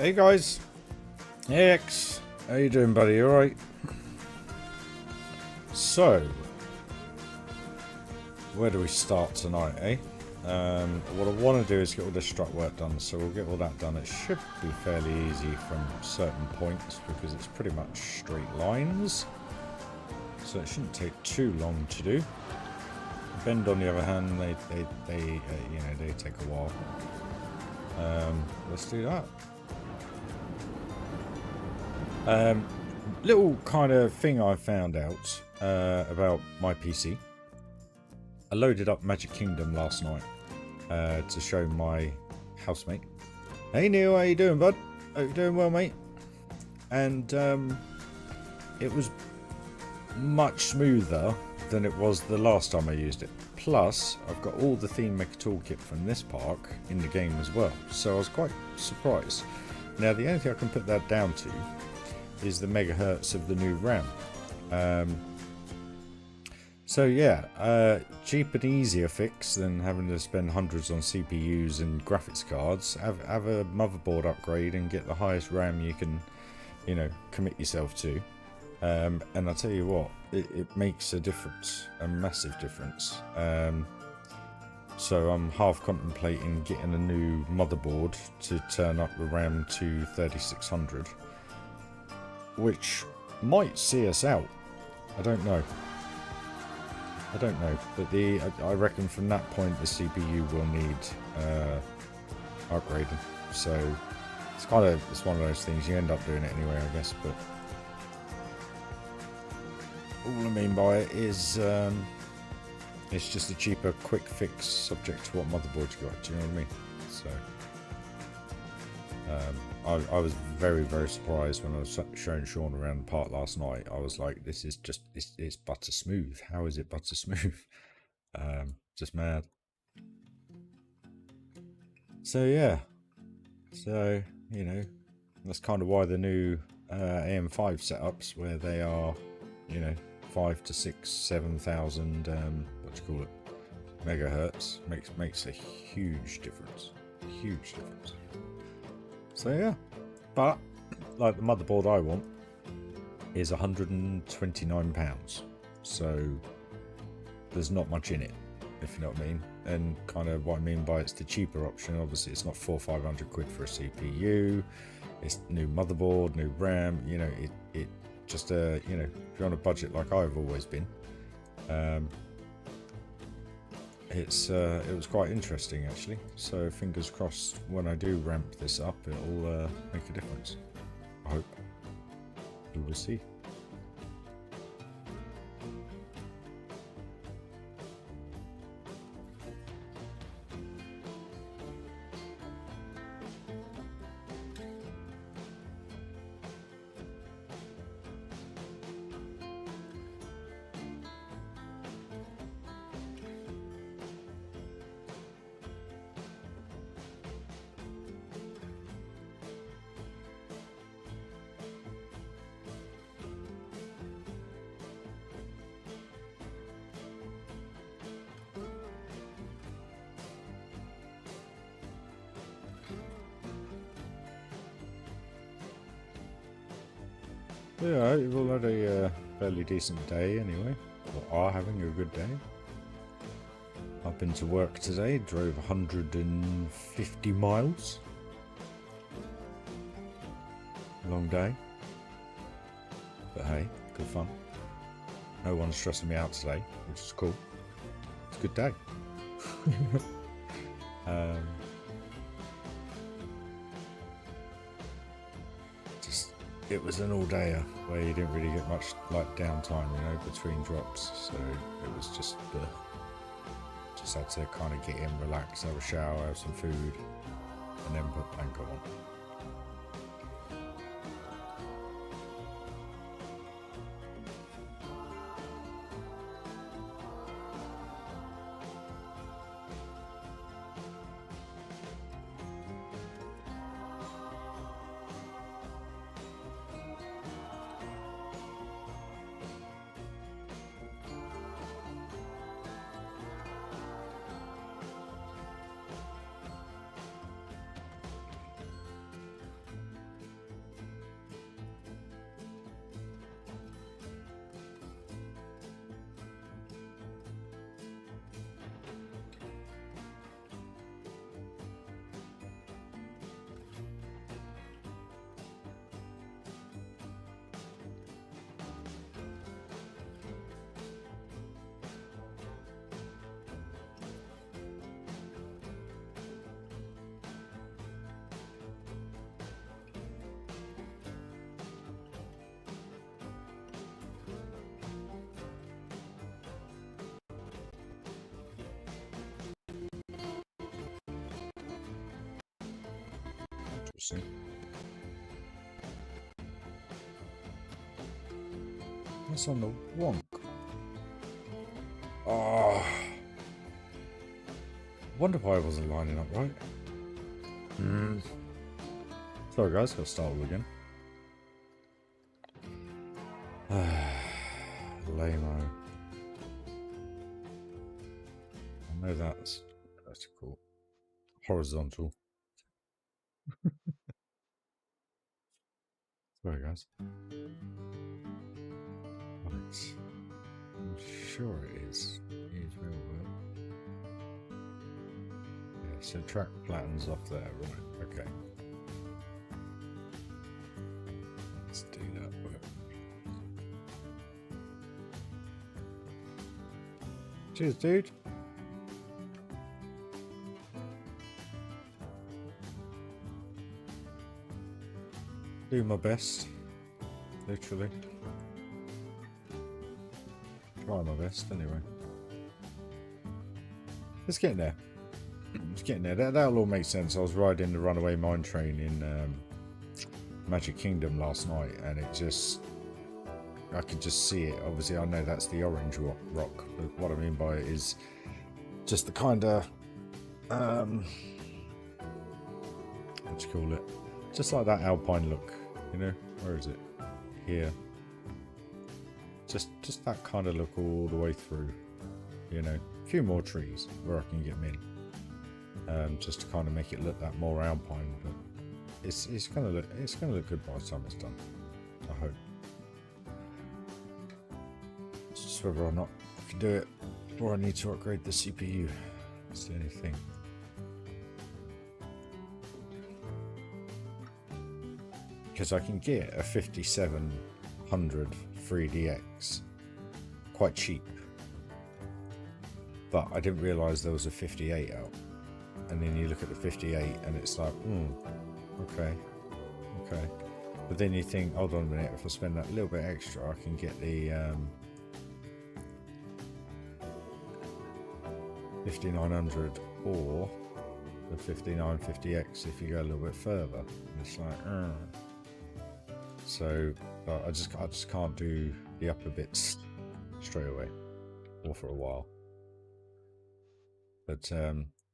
Hey guys, hey X, how you doing, buddy? All right. So, where do we start tonight, eh? What I want to do is get all this strut work done, so we'll get all that done. It should be fairly easy from certain points because it's pretty much straight lines, so it shouldn't take too long to do. Bend, on the other hand, they take a while. Let's do that. Little kind of thing I found out about my PC. I loaded up Magic Kingdom last night to show my housemate. Hey Neil, how you doing, bud? Hope you're doing well, mate. And it was much smoother than it was the last time I used it. Plus, I've got all the Theme Maker toolkit from this park in the game as well, so I was quite surprised. Now, the only thing I can put that down to is the megahertz of the new RAM. So yeah, cheap and easier fix than having to spend hundreds on CPUs and graphics cards. Have a motherboard upgrade and get the highest RAM you can, commit yourself to. And I'll tell you what, it makes a difference, a massive difference. So I'm half contemplating getting a new motherboard to turn up the RAM to 3600. Which might see us out. I don't know, but I reckon from that point the CPU will need upgrading. So it's one of those things you end up doing it anyway, I guess. But all I mean by it is it's just a cheaper, quick fix, subject to what motherboard you got. Do you know what I mean? So. I was very, very surprised when I was showing Sean around the park last night. I was like, this is just, it's butter smooth. How is it butter smooth? Just mad. So yeah, that's kind of why the new AM5 setups, where they are, 5 to 6, 7,000, megahertz, makes a huge difference. Huge difference. So yeah, but like the motherboard I want is £129, so there's not much in it, if you know what I mean. And kind of what I mean by it's the cheaper option. Obviously, it's not £400-500 for a CPU. It's new motherboard, new RAM. It just if you're on a budget like I've always been, it was quite interesting actually. So fingers crossed when I do ramp this up, it'll make a difference. I hope. We will see. Yeah, you've all had a fairly decent day anyway, or are having a good day. I've been to work today, drove 150 miles. Long day. But hey, good fun. No one's stressing me out today, which is cool. It's a good day. It was an all-dayer where you didn't really get much downtime, between drops. So it was just had to kind of get in, relax, have a shower, have some food, and then put anchor on. interesting. What's on the wonk? Oh, wonder why I wasn't lining up right. Sorry guys, gotta start all again. Lame-o. I know that's vertical. Horizontal. Sorry guys. Right. I'm sure it is. It will work. Yeah, so track flattens off there, right? Okay. Let's do that. Cheers, dude. Do my best, literally. Try my best, anyway. It's getting there. It's getting there. That'll all make sense. I was riding the runaway mine train in Magic Kingdom last night, and it just... I could just see it. Obviously, I know that's the orange rock, but what I mean by it is just the kind of... what do you call it? Just like that alpine look, you know? Where is it? Here. Just that kind of look all the way through, you know? A few more trees where I can get them in, just to kind of make it look that more alpine. But it's gonna look good by the time it's done. I hope. It's just whether or not I can do it, or I need to upgrade the CPU. That's the only thing. Because I can get a 5700 3DX quite cheap, but I didn't realise there was a 58 out, and then you look at the 58 and it's like, okay, but then you think, hold on a minute, if I spend that little bit extra I can get the 5900 or the 5950X if you go a little bit further, and it's like, so but I just can't do the upper bits straight away, or for a while. But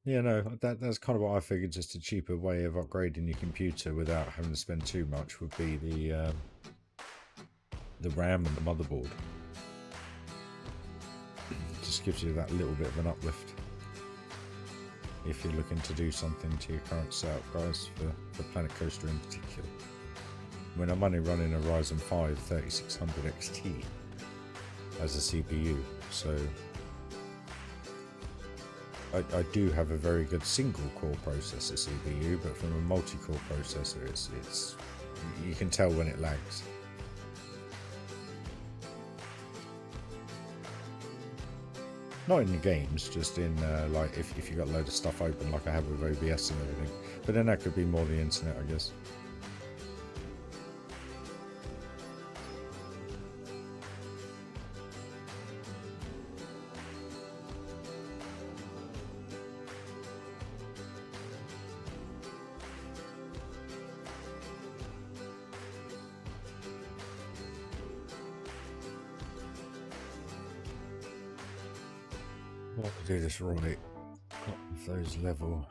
yeah, no, that's kind of what I figured. Just a cheaper way of upgrading your computer without having to spend too much would be the RAM and the motherboard. Just gives you that little bit of an uplift if you're looking to do something to your current setup, guys, for Planet Coaster in particular. I mean, I'm only running a Ryzen 5 3600 XT as a CPU, so I do have a very good single core processor CPU, but from a multi-core processor, it's you can tell when it lags. Not in the games, just in like if you got a load of stuff open like I have with OBS and everything. But then that could be more the internet, I guess. What to do this right? Got with those level.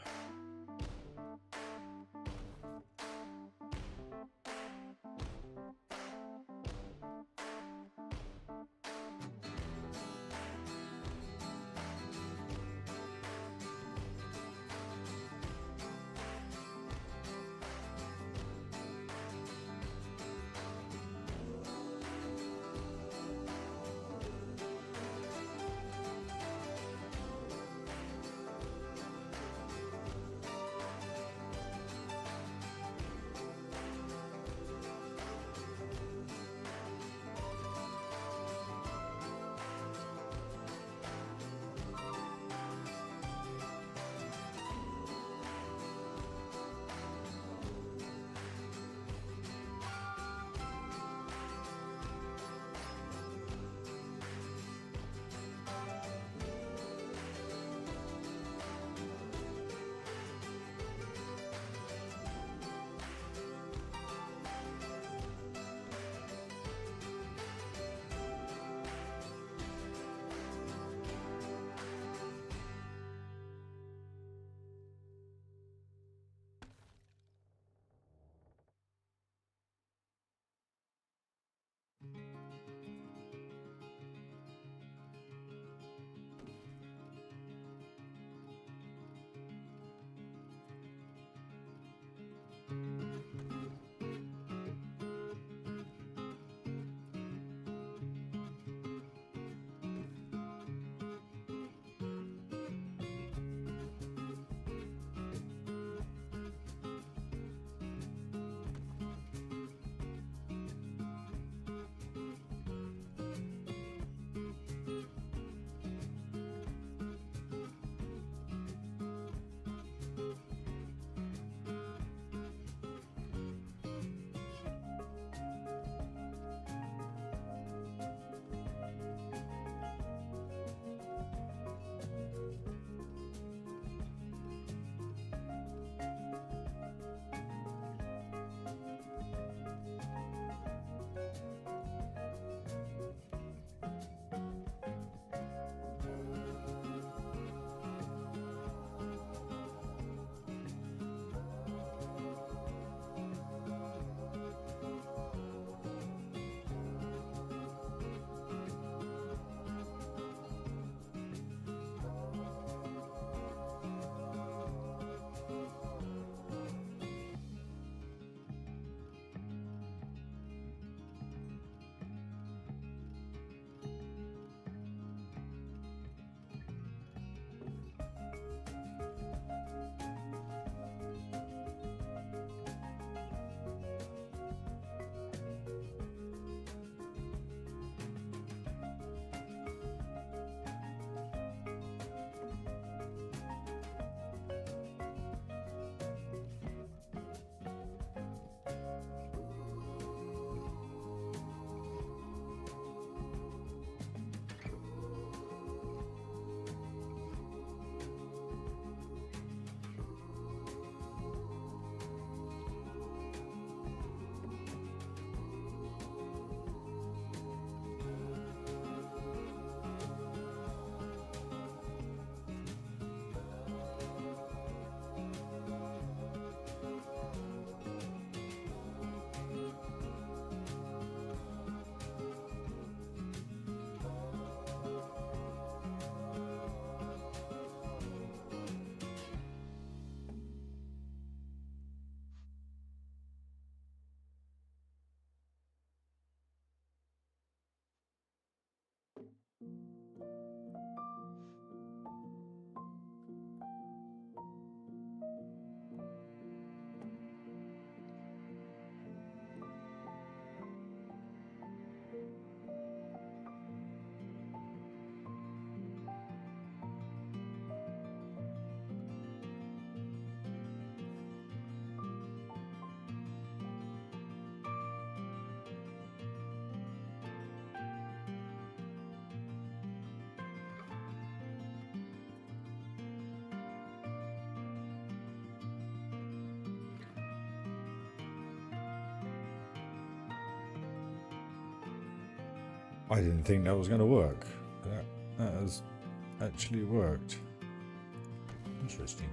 I didn't think that was going to work. That has actually worked. Interesting.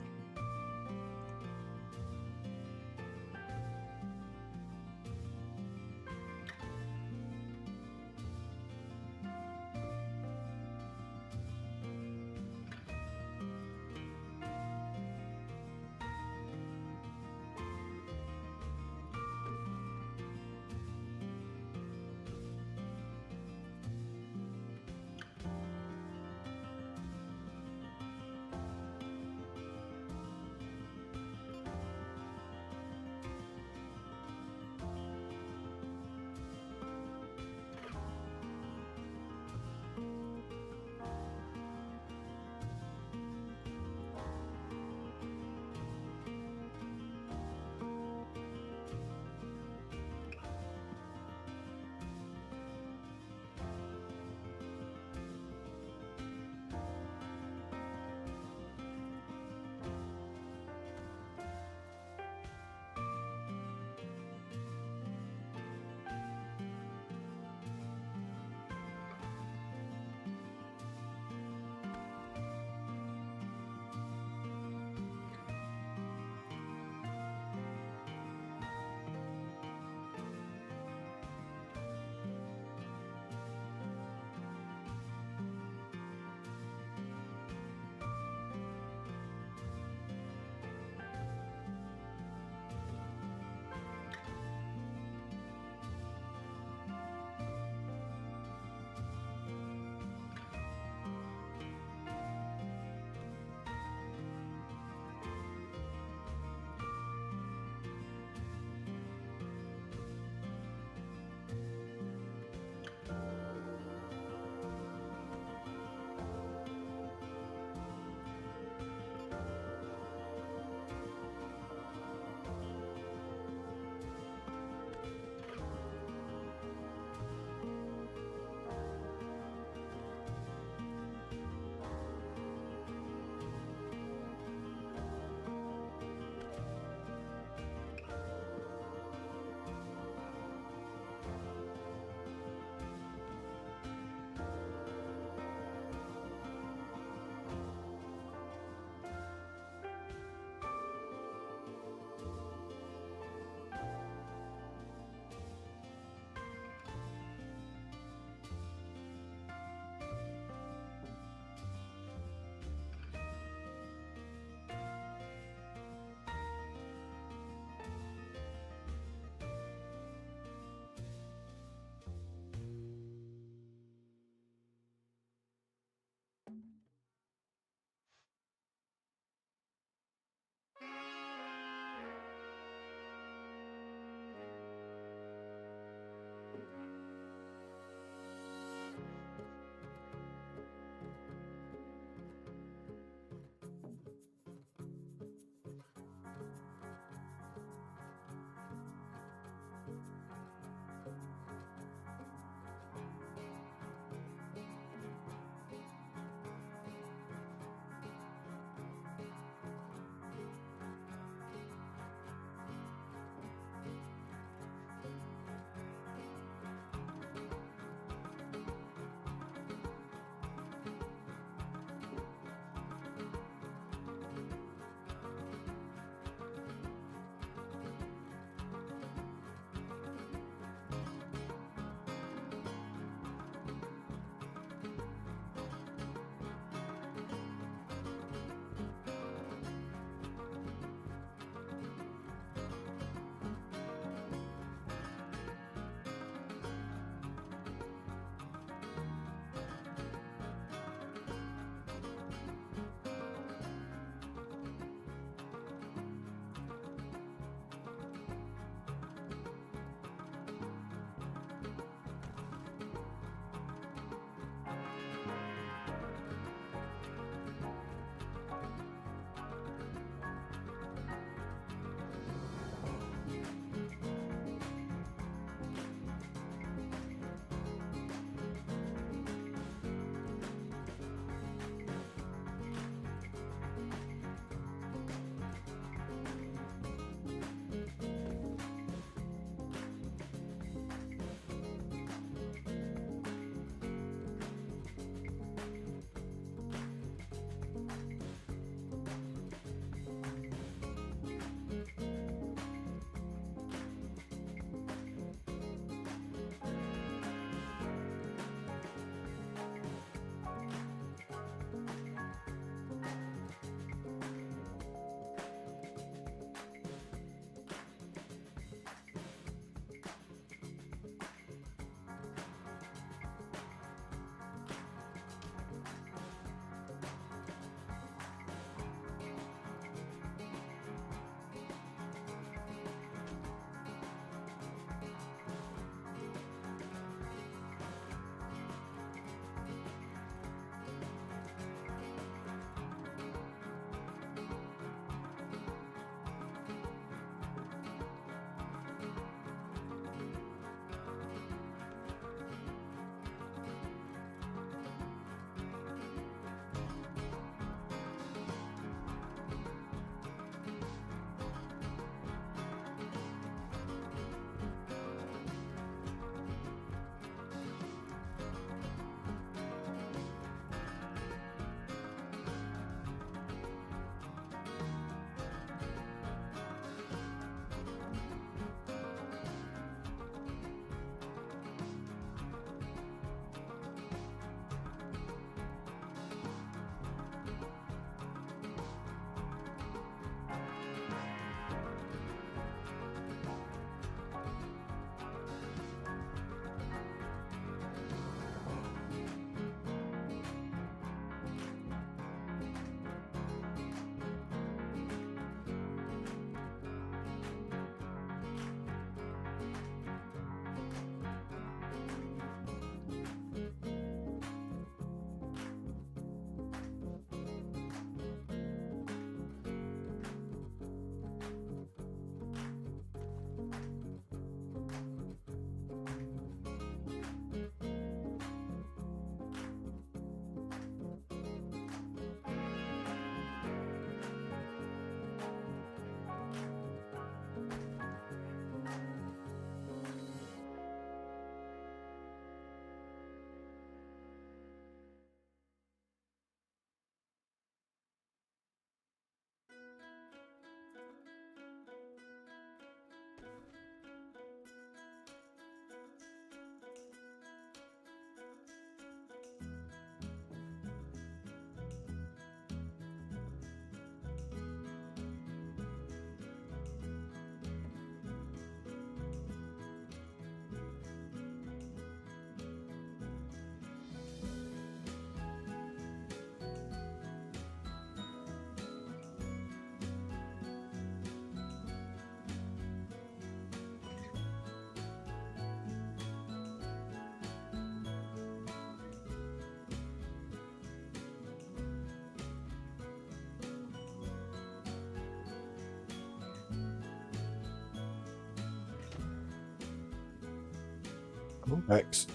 X.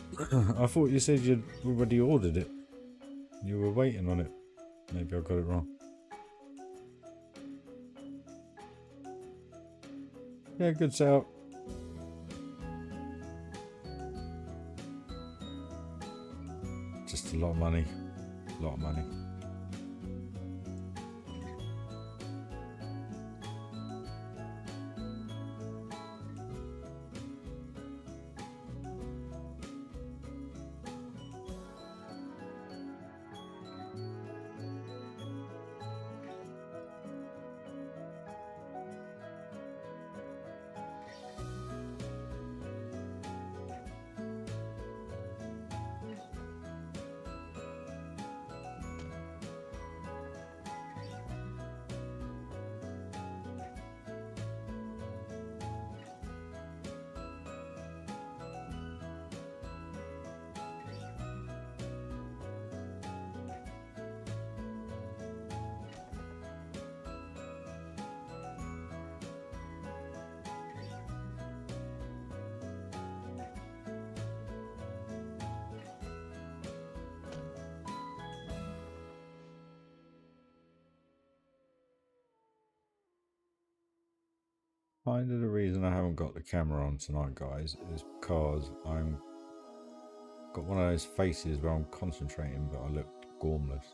I thought you said you'd already ordered it. You were waiting on it. Maybe I got it wrong. Yeah, good setup. Just a lot of money. A lot of money. Kind of the reason I haven't got the camera on tonight, guys, is because I'm got one of those faces where I'm concentrating, but I look gormless.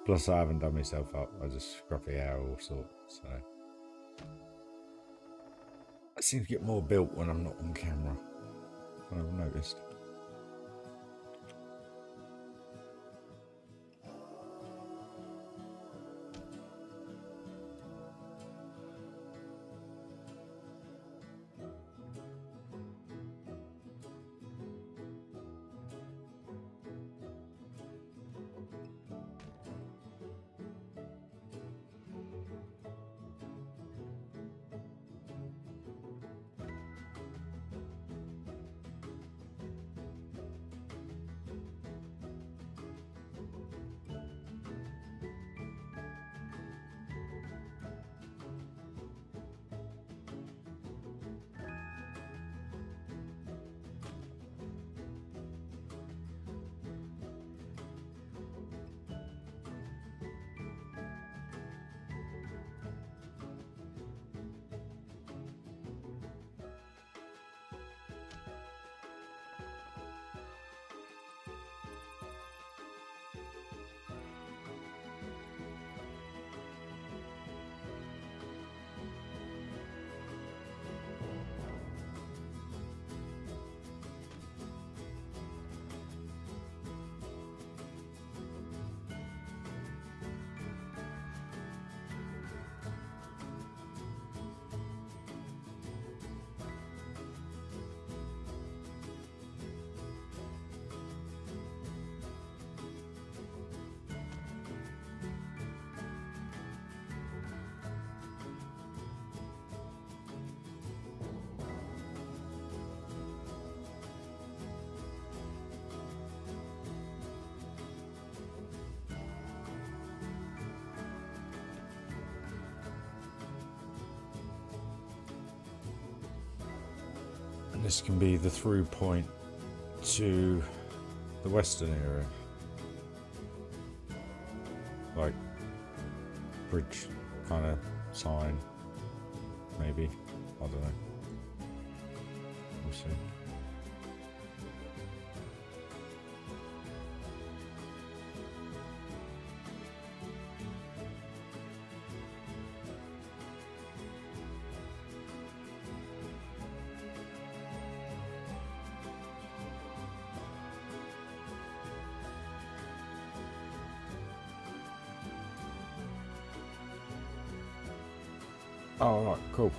Plus, I haven't done myself up. I just scruffy hair all sorts. So I seem to get more built when I'm not on camera. I've noticed. This can be the through point to the western area, like bridge kind of sign, maybe. I don't know. We'll see. Oh, right, cool.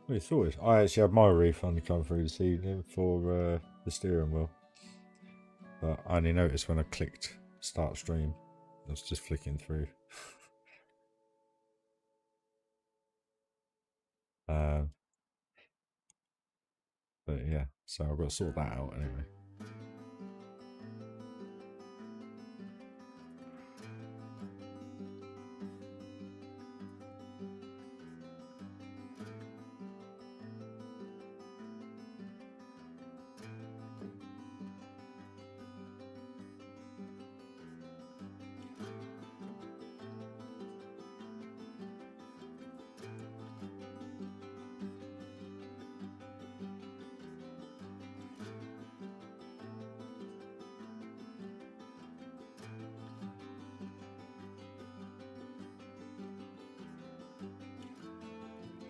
We saw it. I actually had my refund come through this evening for the steering wheel, but I only noticed when I clicked start stream. I was just flicking through. But yeah, so I've got to sort that out anyway.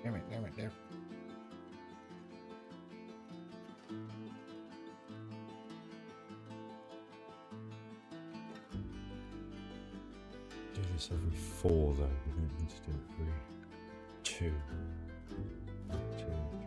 Damn it, damn it, damn it. Do this every 4 though, we don't need to do it every 2. 2, 3, 4.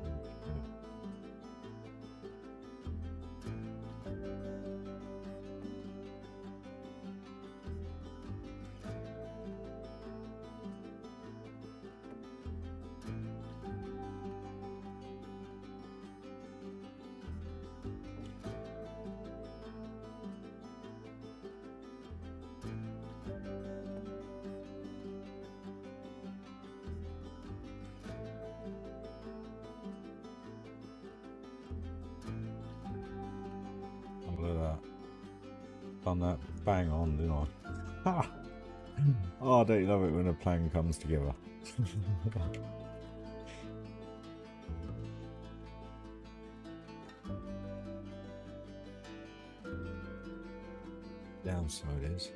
Look at that. Done that bang on, didn't I? Ha! Oh, don't you love it when a plan comes together? Downside is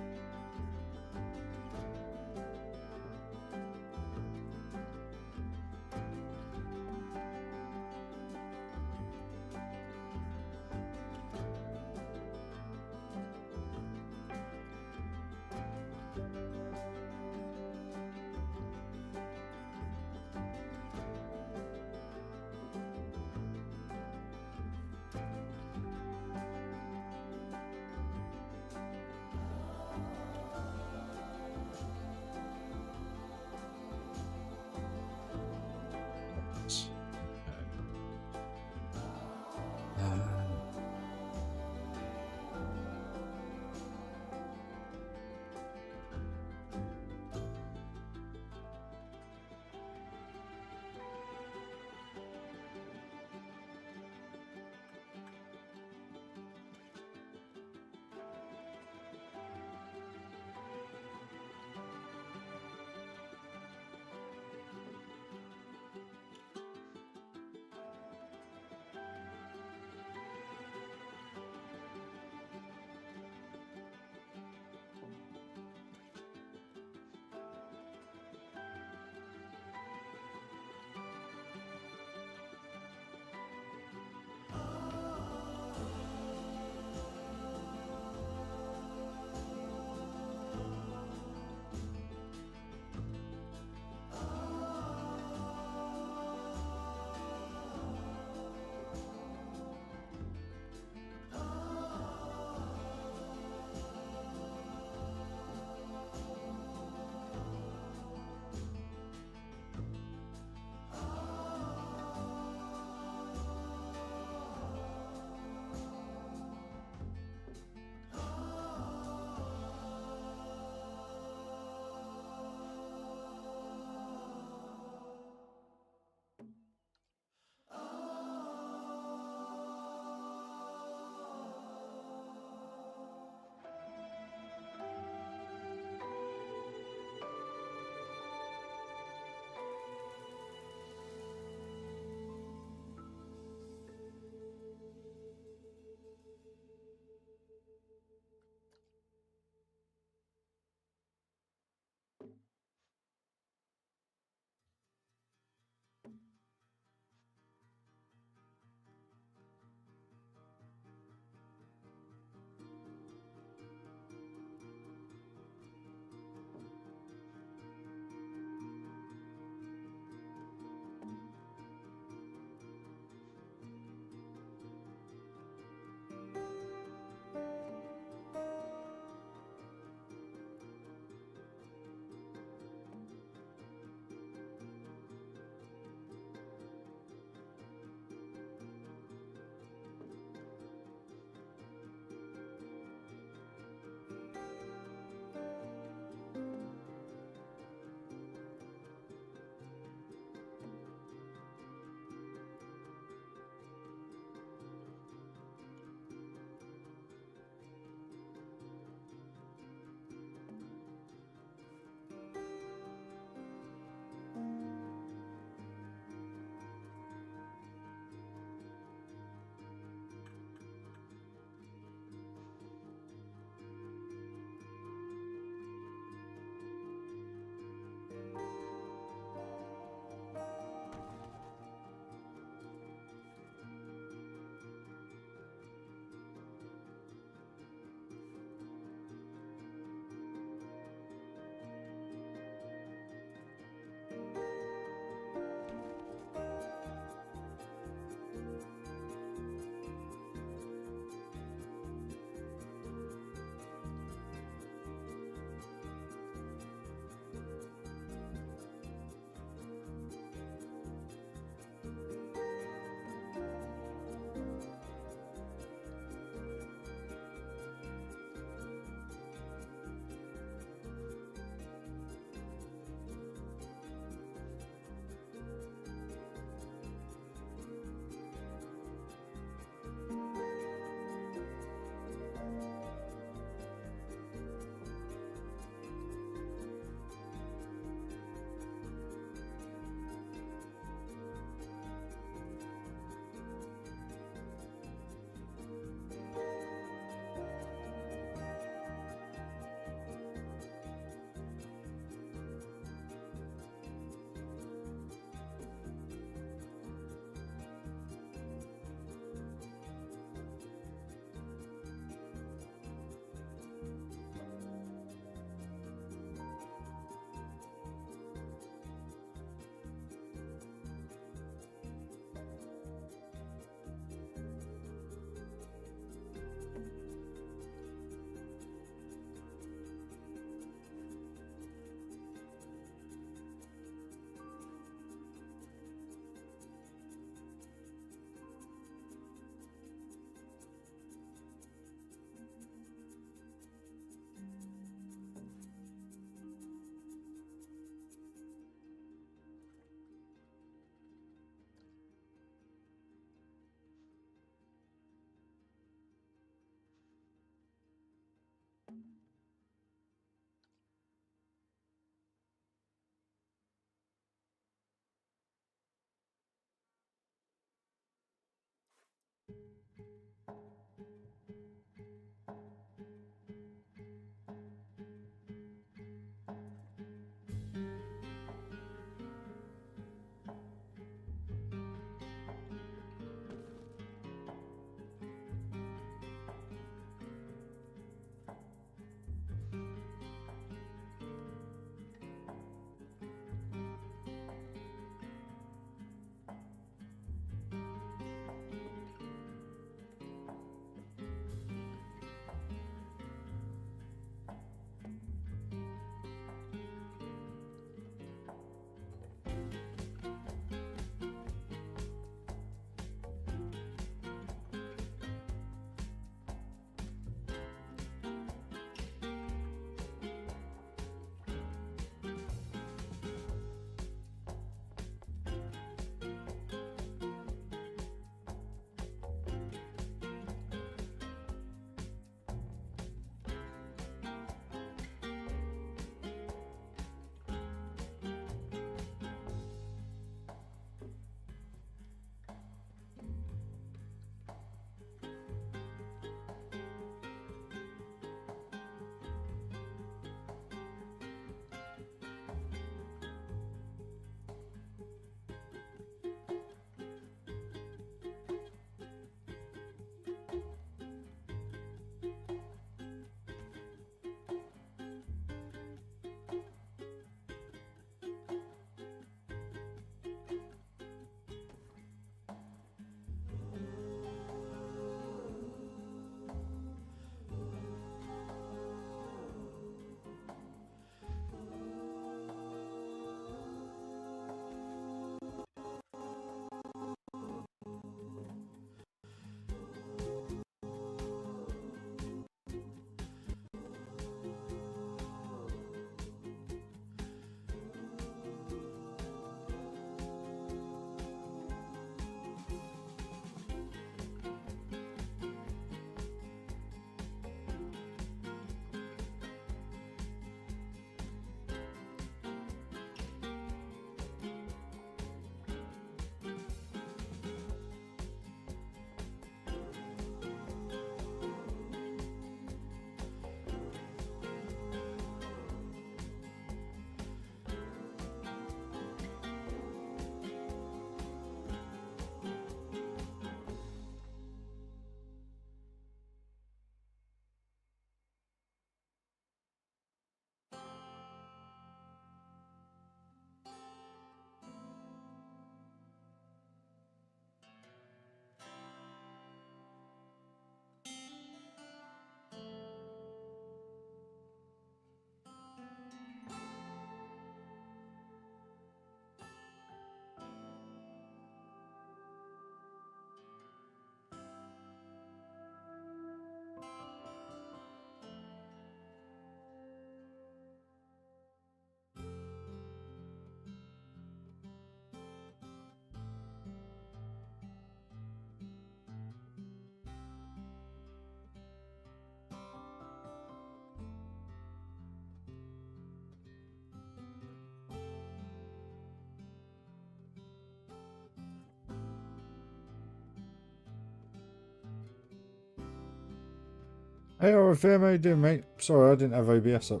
Hey, RFM, how you doing, mate? Sorry, I didn't have OBS up.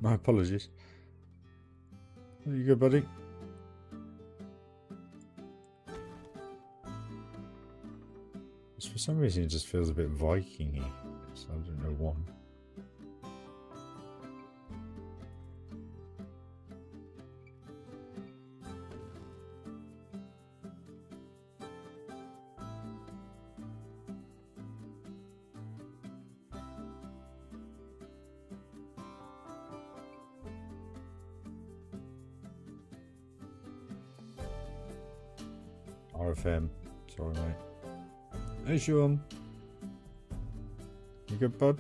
My apologies. Are you good, buddy? For some reason, it just feels a bit Viking-y. So I don't know why. RFM. Sorry, mate. Hey, Sean. You good, bud?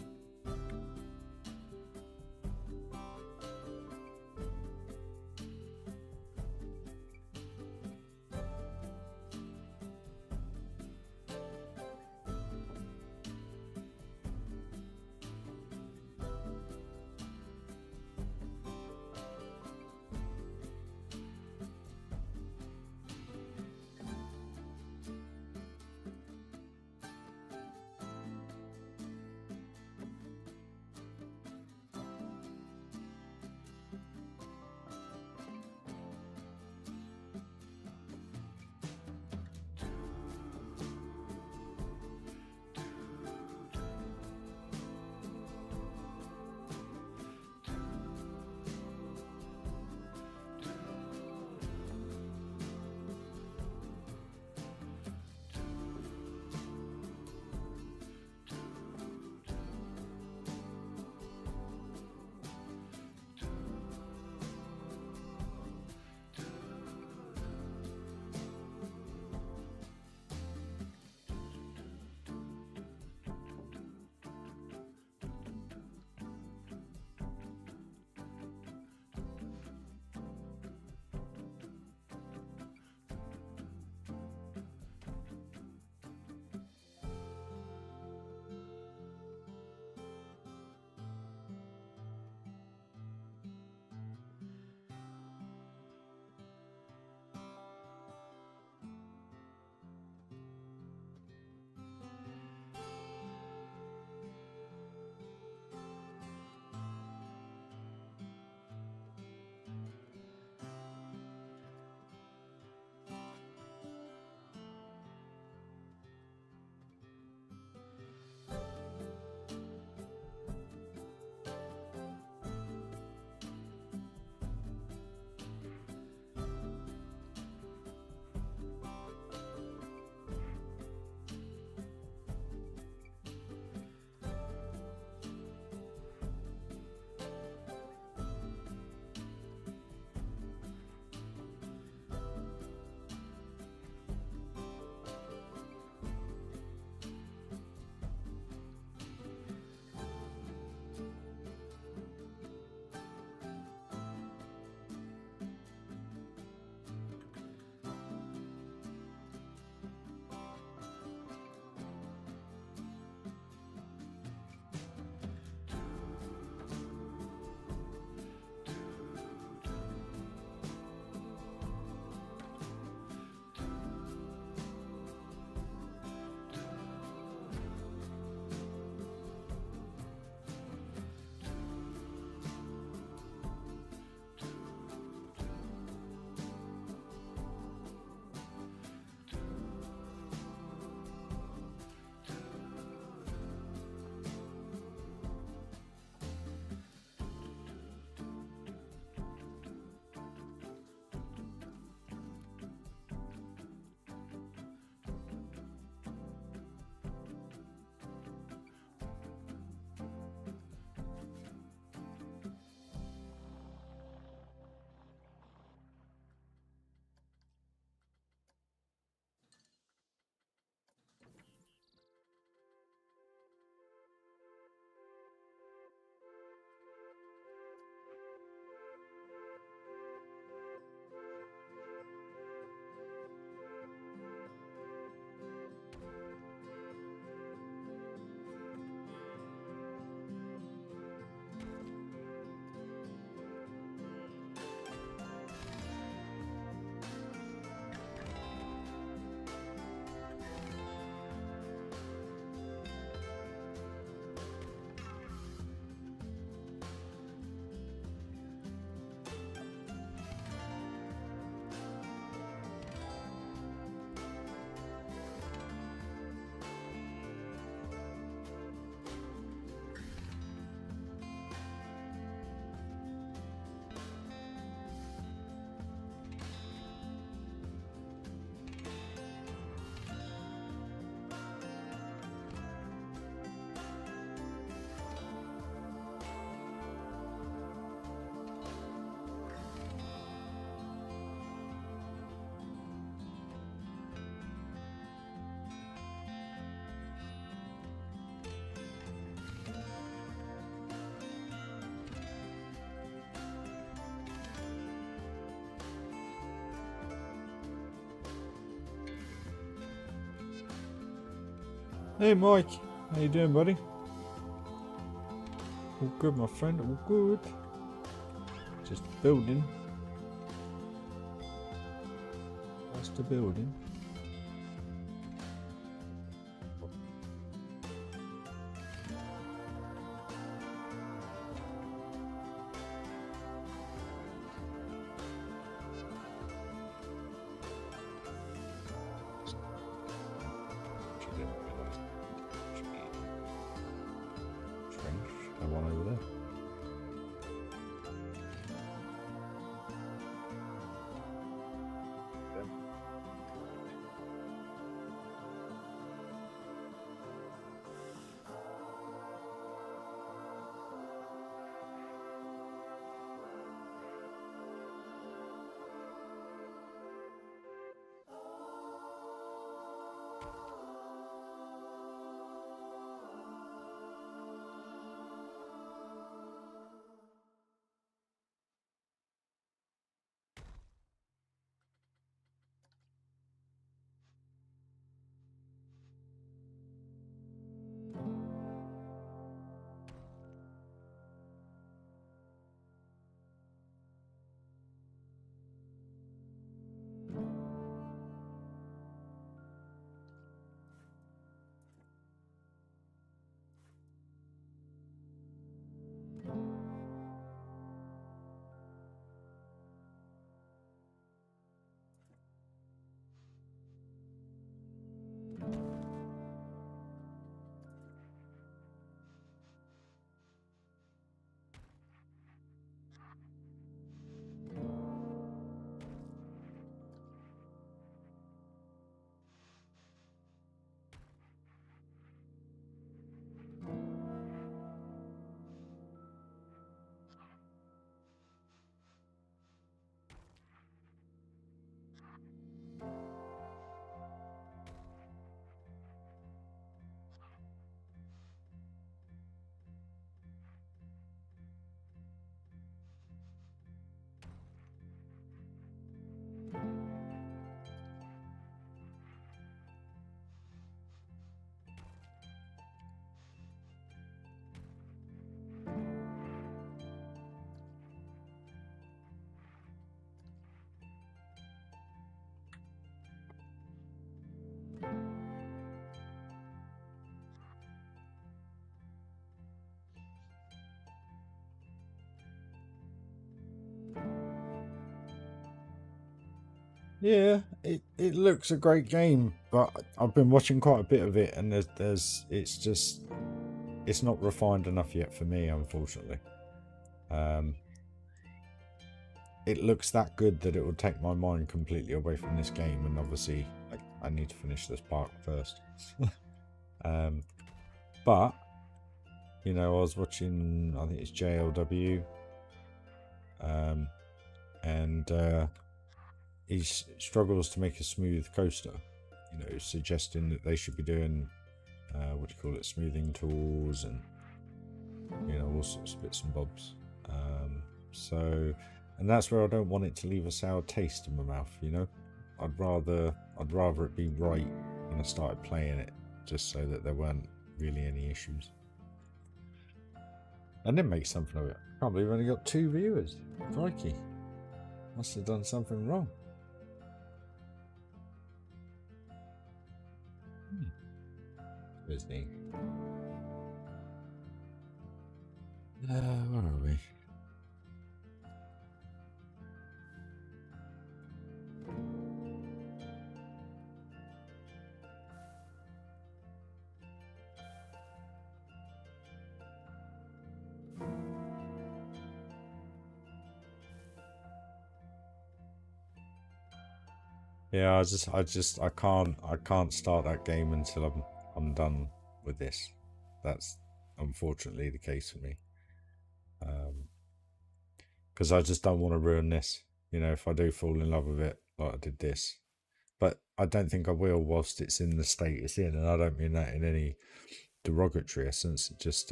Hey Mike, how you doing, buddy? All good, my friend, all good. Just building. That's the building. One over there. Yeah, it looks a great game, but I've been watching quite a bit of it, and it's not refined enough yet for me, unfortunately. It looks that good that it would take my mind completely away from this game, and obviously I need to finish this park first. But you know, I was watching, I think it's JLW, and he struggles to make a smooth coaster, you know, suggesting that they should be doing what do you call it, smoothing tools, and you know, all sorts of bits and bobs. And that's where I don't want it to leave a sour taste in my mouth, you know. I'd rather it be right when I started playing it, just so that there weren't really any issues. And then make something of it. Can't believe I've only got 2 viewers. Crikey. Must have done something wrong. Where's the... where are we? Yeah, I can't start that game until I'm done with this. That's unfortunately the case for me. Because I just don't want to ruin this. You know, if I do fall in love with it, like I did this. But I don't think I will whilst it's in the state it's in, and I don't mean that in any derogatory essence. It just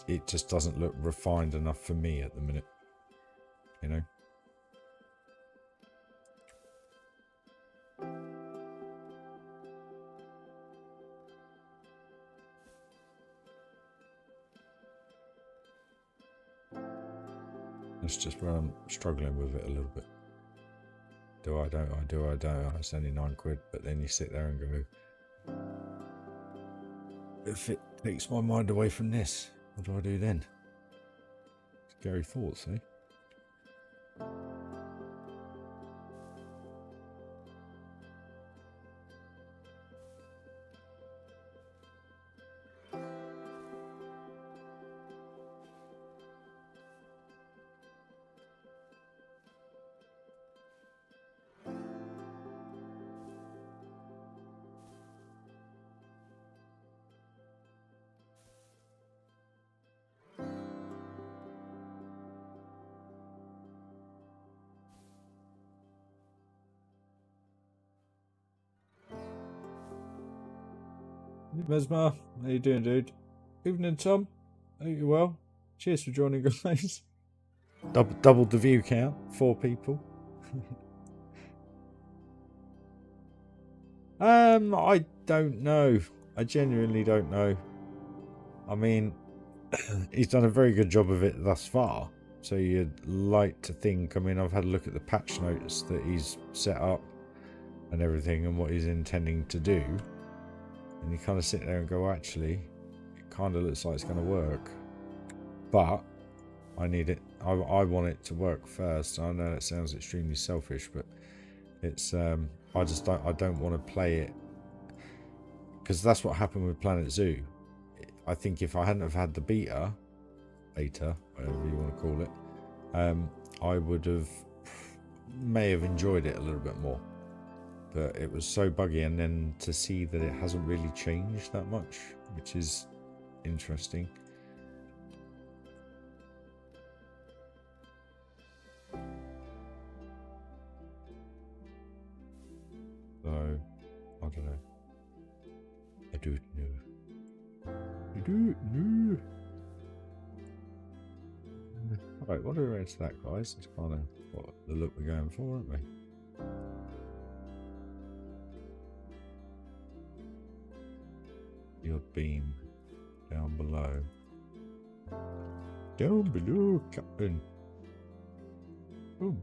it just doesn't look refined enough for me at the minute. You know. That's just where I'm struggling with it a little bit. Do I, don't I, do I, don't I? It's only £9, but then you sit there and go, if it takes my mind away from this, what do I do then? Scary thoughts, eh? Mesmer, how you doing, dude? Evening, Tom. Hope you're well. Cheers for joining, guys. Doubled the view count. 4 people. I don't know. I genuinely don't know. I mean, he's done a very good job of it thus far. So you'd like to think, I mean, I've had a look at the patch notes that he's set up and everything and what he's intending to do. And you kind of sit there and go, actually, it kind of looks like it's going to work. But I need it. I want it to work first. I know that sounds extremely selfish, but it's I don't want to play it because that's what happened with Planet Zoo. I think if I hadn't have had the beta, whatever you want to call it, I would have may have enjoyed it a little bit more. But it was so buggy, and then to see that it hasn't really changed that much, which is interesting. So, I don't know. I don't know. I don't know. Alright, what are we into that, guys? It's kind of what the look we're going for, aren't we? Your beam down below. Down below, Captain. Boom.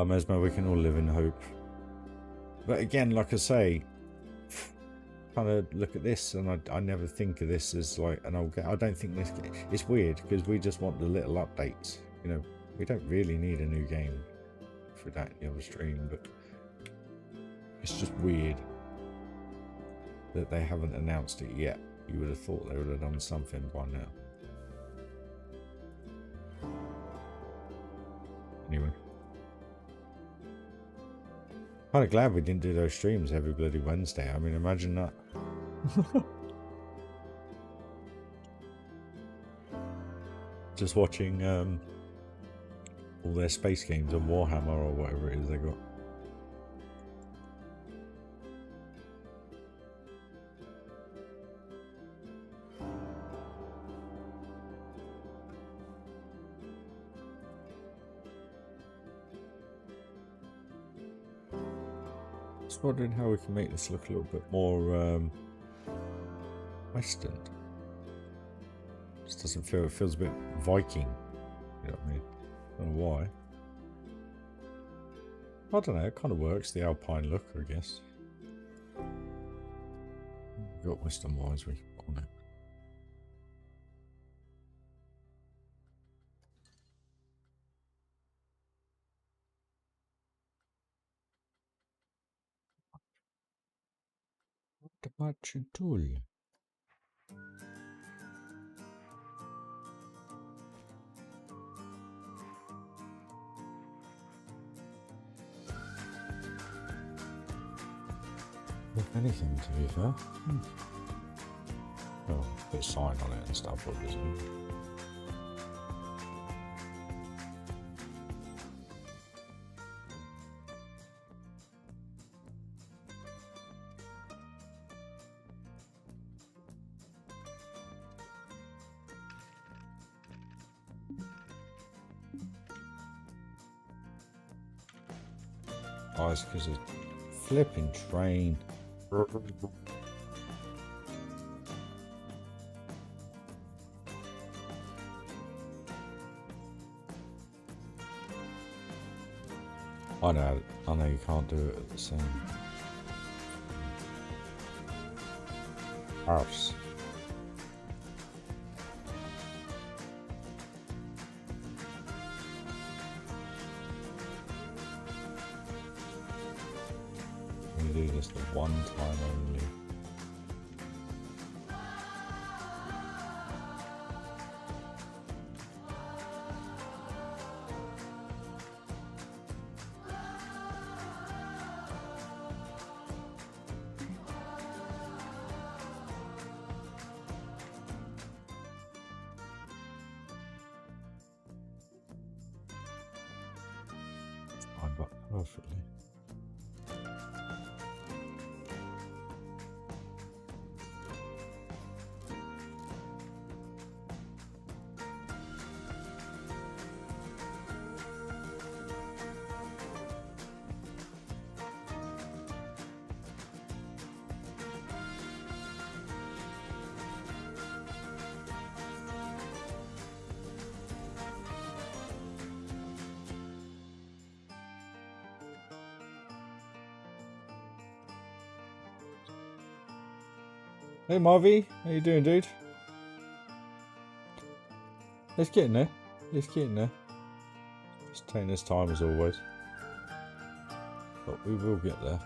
Mesmer, we can all live in hope. But again, like I say, kind of look at this, and I never think of this as like an old game. I don't think this. It's weird because we just want the little updates. You know, we don't really need a new game for that in the other stream, but it's just weird that they haven't announced it yet. You would have thought they would have done something by now. Anyway. Kind of glad we didn't do those streams every bloody Wednesday. I mean, imagine that. Just watching all their space games on Warhammer or whatever it is they got. Just wondering how we can make this look a little bit more Western. Just doesn't feel, it feels a bit Viking. You know what I mean? I don't know why. I don't know, it kind of works, the Alpine look, I guess. We've got Western wise we can put on it. The matching tool. If anything, to be fair. Well, put a sign on it and stuff, obviously. guys, because of flipping train. I know you can't do it at the same house. We do this the one time only. Lined up perfectly. Hey Marvy, how you doing, dude? Let's get in there. Let's get in there. Just taking this time as always, but we will get there.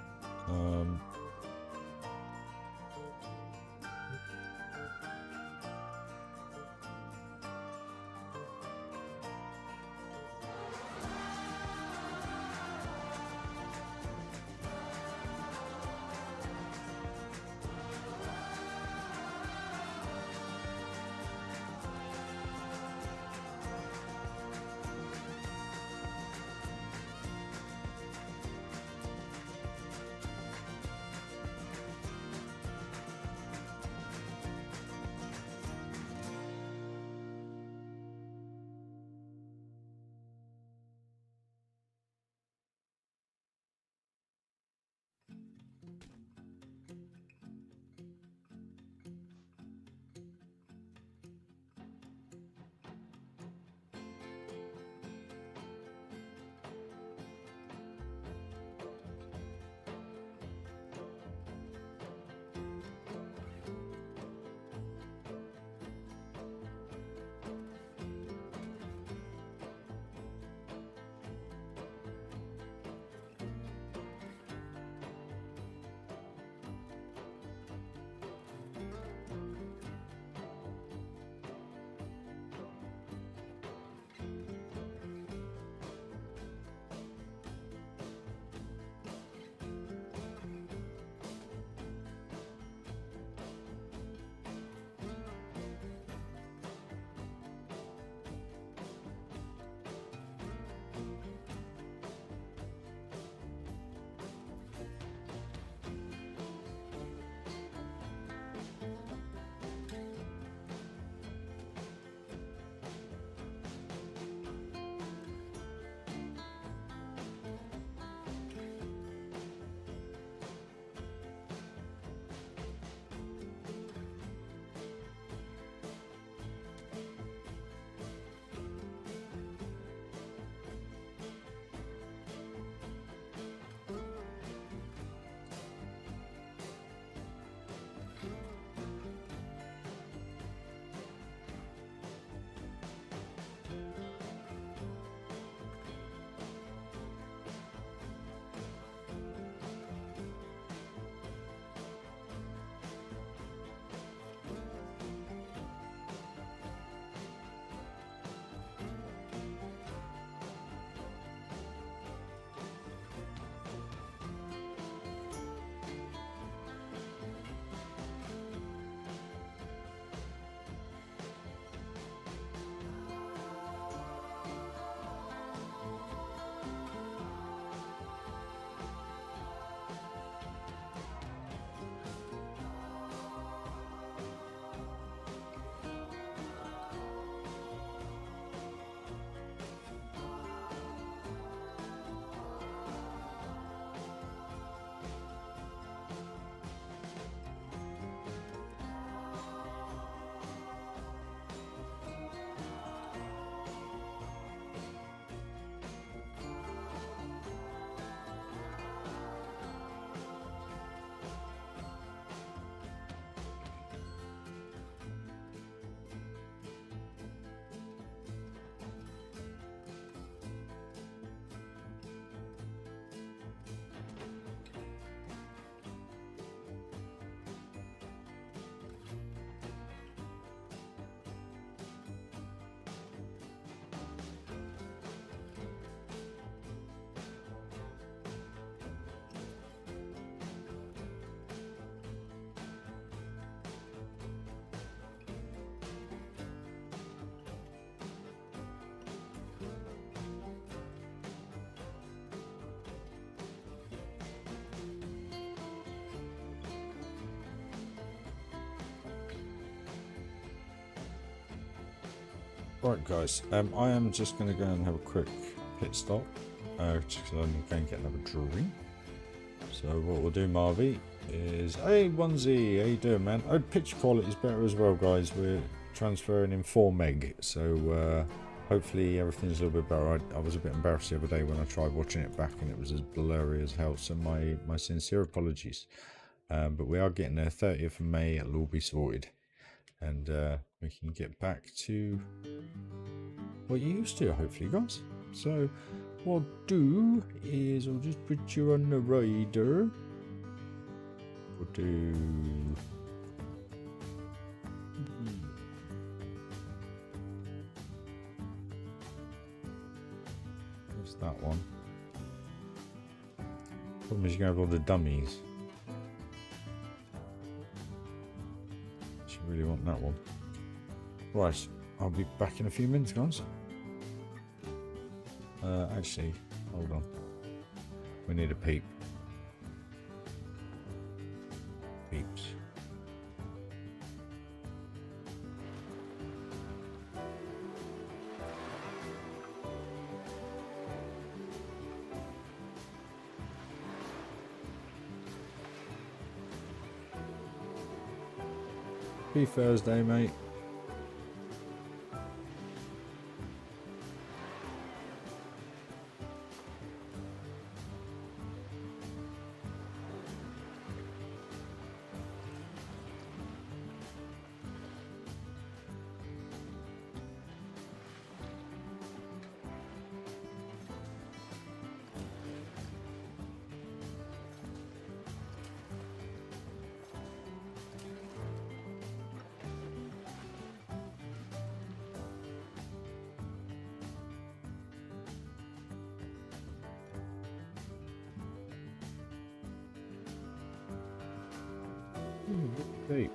Right, guys. I am just going to go and have a quick pit stop. Just because I'm going to get another drawing. So what we'll do, Marvy, is... Hey, Onesie! How you doing, man? Oh, picture quality is better as well, guys. We're transferring in 4 meg. So hopefully everything's a little bit better. I was a bit embarrassed the other day when I tried watching it back and it was as blurry as hell. So my sincere apologies. But we are getting there. 30th of May, it'll all be sorted. And we can get back to what you used to, hopefully, guys. So what I'll do is I'll just put you on the rider. We'll do... What's that one? Problem is you're going to have all the dummies. Really want that one. Right, I'll be back in a few minutes, guys. Actually, hold on. We need a peep. Peeps. Happy Thursday, mate. Peep.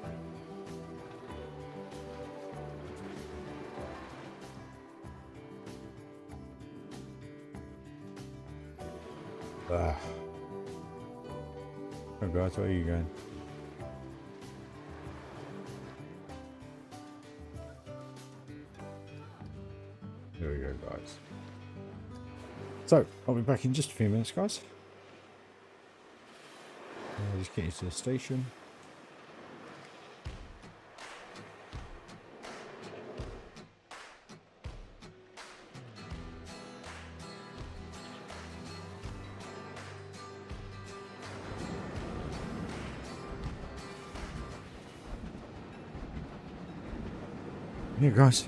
Oh guys, where are you going? There we go, guys. So, I'll be back in just a few minutes, guys. I'll just get you to the station. Here, guys.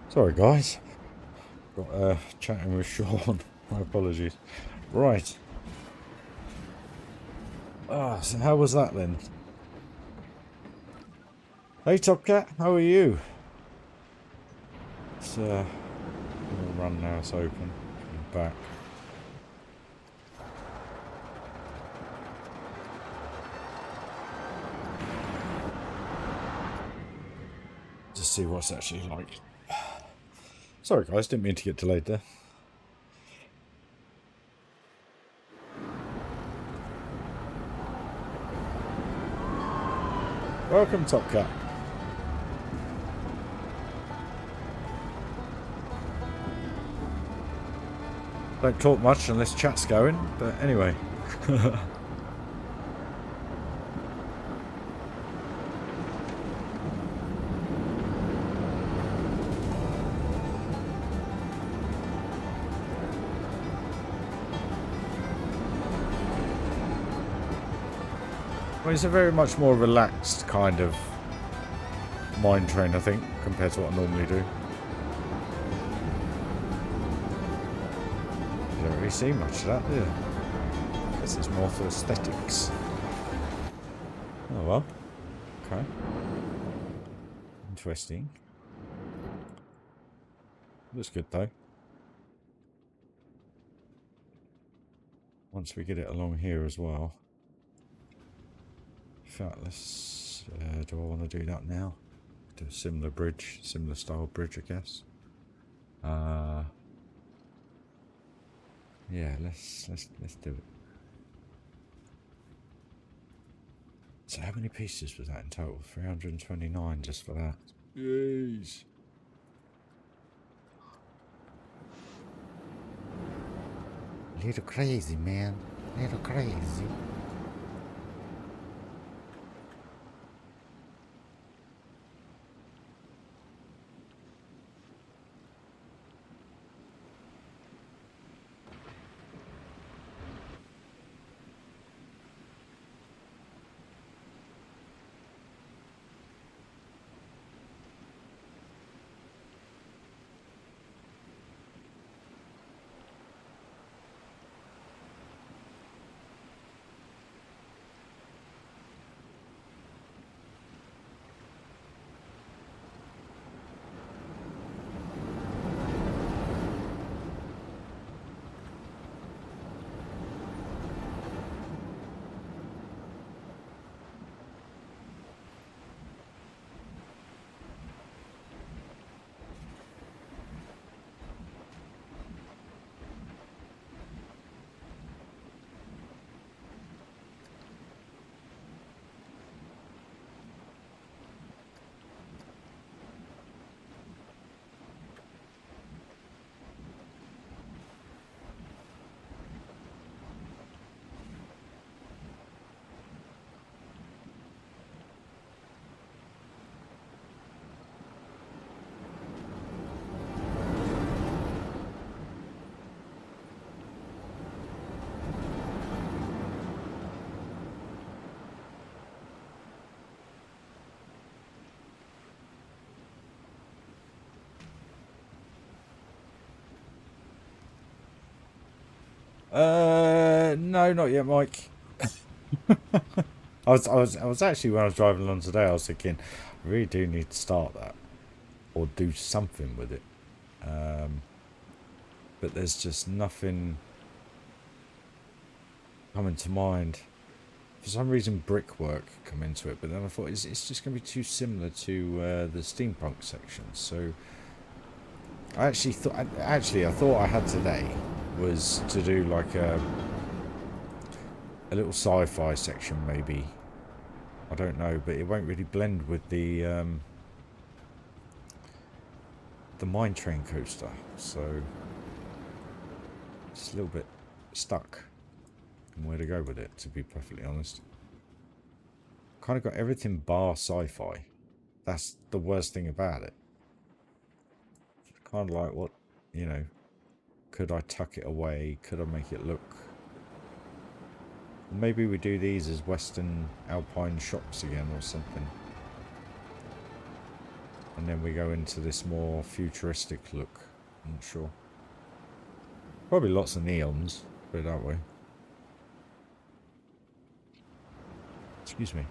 Sorry guys, got chatting with Sean. My apologies. Right. Ah, so how was that then? Hey Top Cat, how are you? It's gonna run now, it's open. I'm back. Just see what's actually like. Sorry guys, didn't mean to get delayed there. Welcome Top Cat. Don't talk much unless chat's going, but anyway. Well, it's a very much more relaxed kind of mind train, I think, compared to what I normally do. You don't really see much of that, do you? Because it's more for aesthetics. Oh well. Okay. Interesting. Looks good though. Once we get it along here as well. In fact, let's, do I want to do that now? Do a similar bridge, similar style bridge, I guess. Yeah, let's do it. So how many pieces was that in total? 329 just for that. Jeez. Little crazy, man. Little crazy. No, not yet, Mike. I was actually, when I was driving along today, I was thinking, I really do need to start that. or do something with it. But there's just nothing coming to mind. For some reason, brickwork come into it, but then I thought it's just going to be too similar to the steampunk section. So I actually thought I had today was to do like a little sci-fi section, maybe. I don't know, but it won't really blend with the mine train coaster, so it's a little bit stuck on where to go with it, to be perfectly honest. Kind of got everything bar sci-fi. That's the worst thing about it. It's kind of like, what, you know, could I tuck it away? Could I make it look... Maybe we do these as Western Alpine shops again or something. And then we go into this more futuristic look. I'm not sure. Probably lots of neons, put it that way. Excuse me.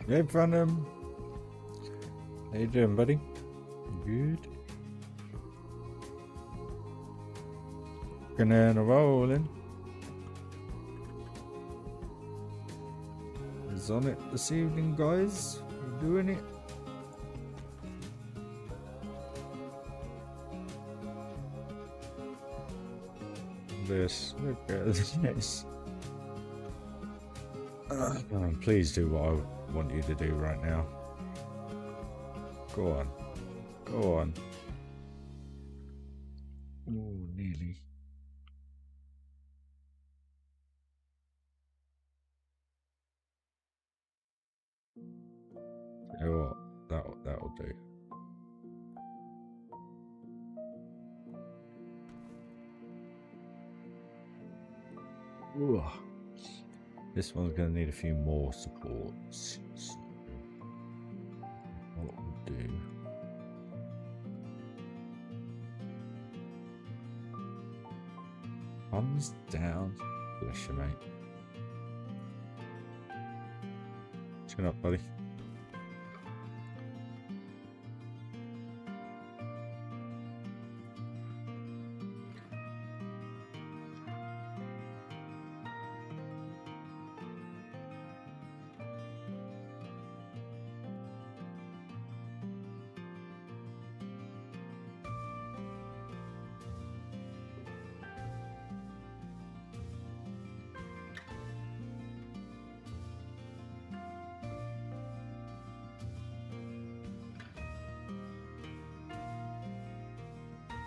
Hey, Phantom. How you doing, buddy? Good. Banana rolling. Is on it this evening, guys. You doing it? This. Look at this. Please do what I want you to do right now. Go on. Go on. Oh, nearly. You know what? That'll do. Ooh. This one's going to need a few more supports. So what we'll do. Thumbs down. Bless you, mate. Chin up, buddy.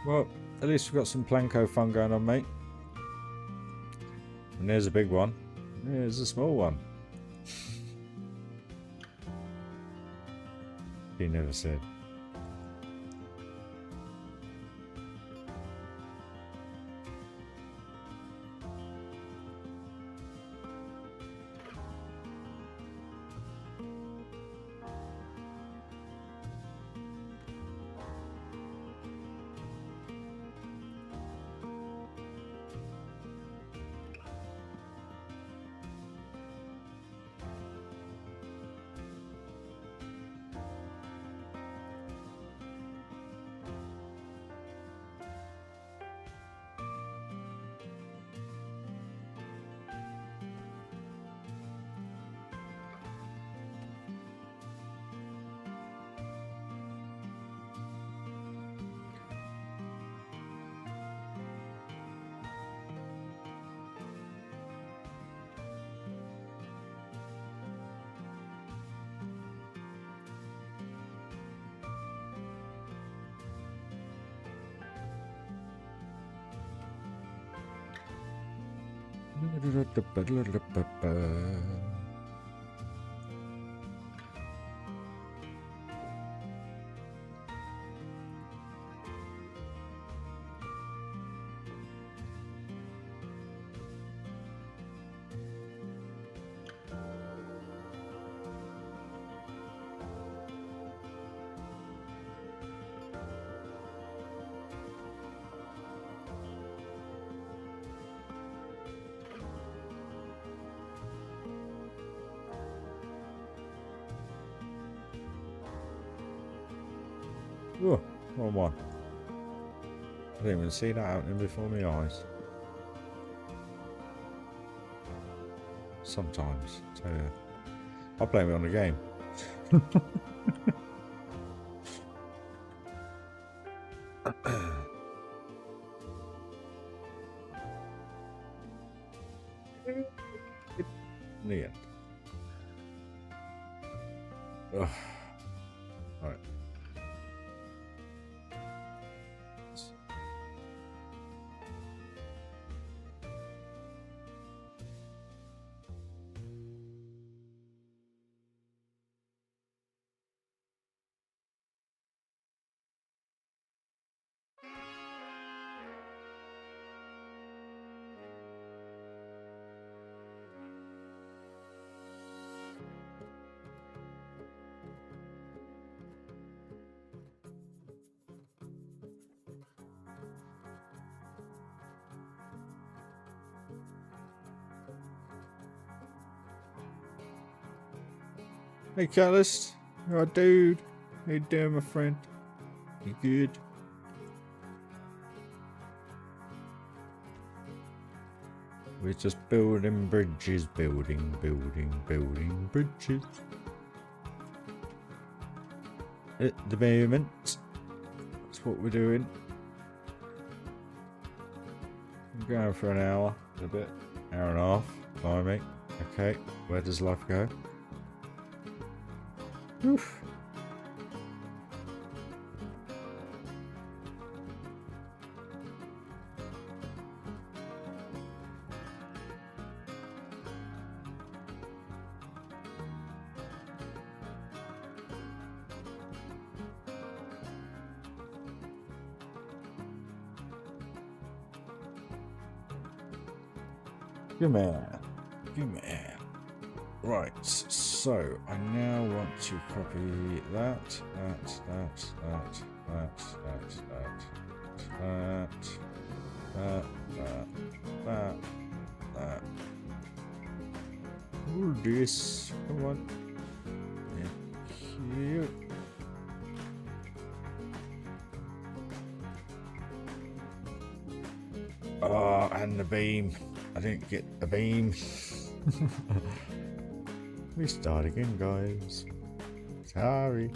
Well, at least we've got some Planko fun going on, mate. And there's a big one. There's a small one. He never said. Oh, wrong one. I didn't even see that happening before my eyes. Sometimes. So, I'll blame it on the game. In the end. Ugh. Right. Hey, Catalyst. You're a dude. How you doing, my friend? You good? We're just building bridges, building bridges. At the moment, that's what we're doing. I'm going for an hour, a bit, hour and a half. Blimey. Okay, where does life go? Oof. Come here. Come here. Right, so I now want to copy that. All this. Come on. Thank you. Oh, and the beam. I didn't get the beam. We start again, guys. Sorry.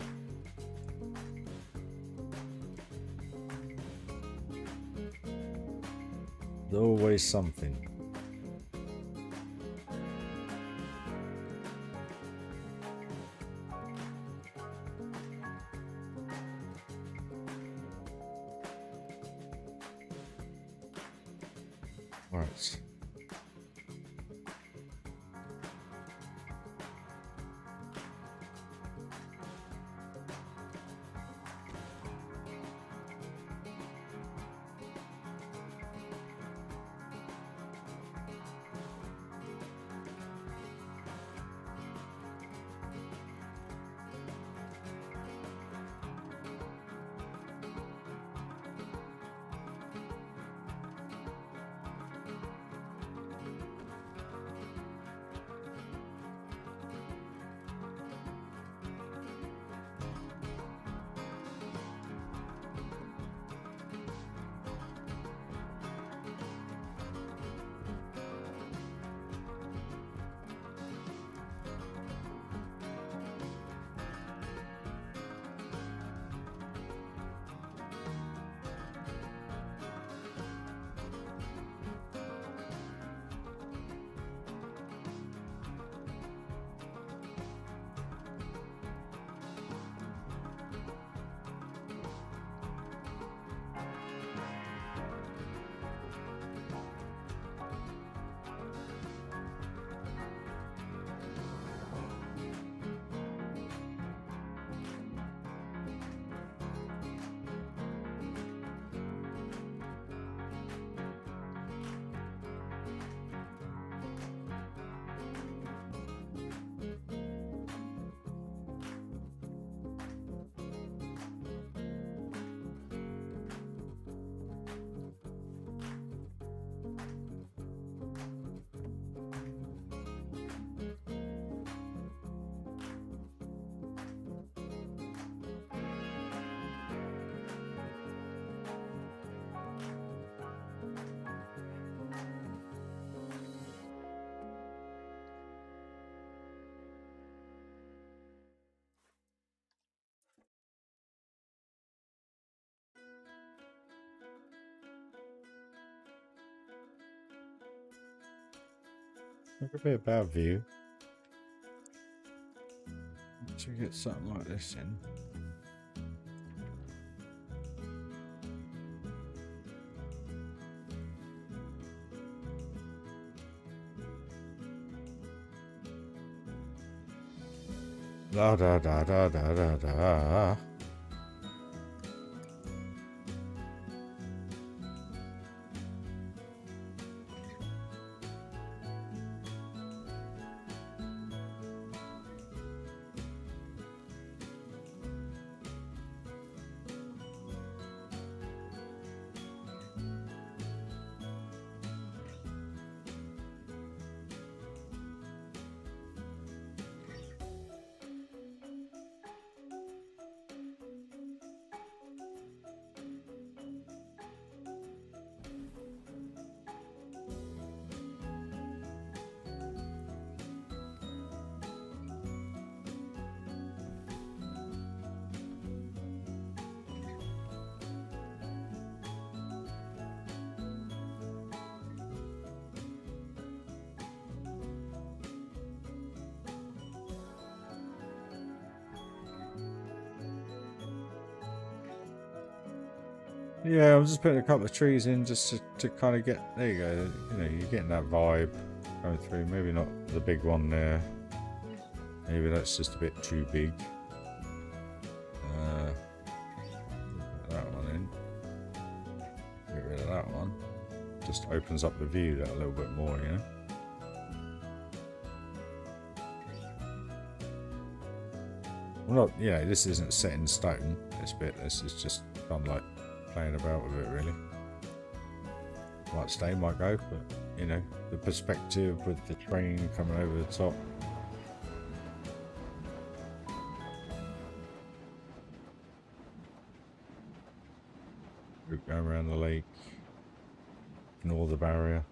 There's always something. Right. Look a bit about view. To get something like this in. Da da da da da da da. Yeah, I'm just putting a couple of trees in just to kind of get, there you go, you know, you're getting that vibe going through. Maybe not the big one there. Maybe that's just a bit too big. Put that one in. Get rid of that one. Just opens up the view that a little bit more, you know. Well, not, you know, this isn't set in stone. This is just fun, like playing about with it, really. Might stay, might go, but you know, the perspective with the train coming over the top. Route going around the lake. Ignore the barrier.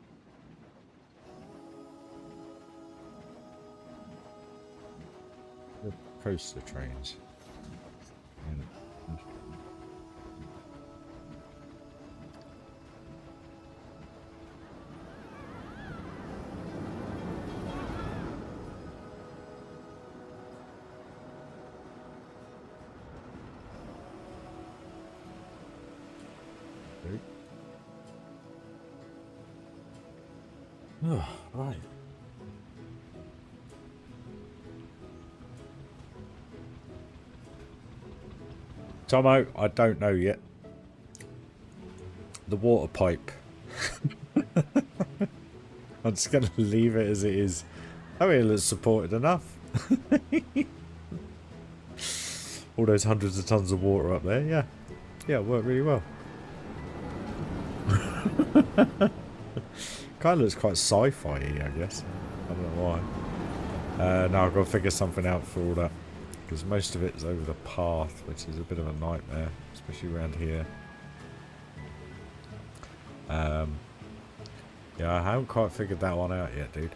The coaster trains. Oh, right. Tomo, I don't know yet. The water pipe. I'm just going to leave it as it is. I mean, it's supported enough. All those hundreds of tons of water up there, yeah. Yeah, it worked really well. Kind of looks quite sci-fi, I guess. I don't know why. Now I've got to figure something out for all that. Because most of it is over the path, which is a bit of a nightmare. Especially around here. Yeah, I haven't quite figured that one out yet, dude.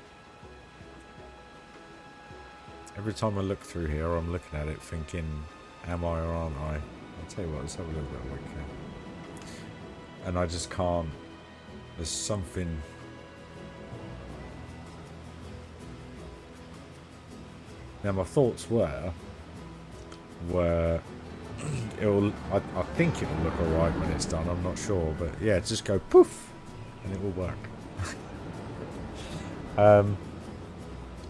Every time I look through here, I'm looking at it thinking, am I or aren't I? I'll tell you what, let's have a little bit of look here. And I just can't. There's something. Now my thoughts were it'll. I think it'll look alright when it's done. I'm not sure, but yeah, just go poof, and it will work.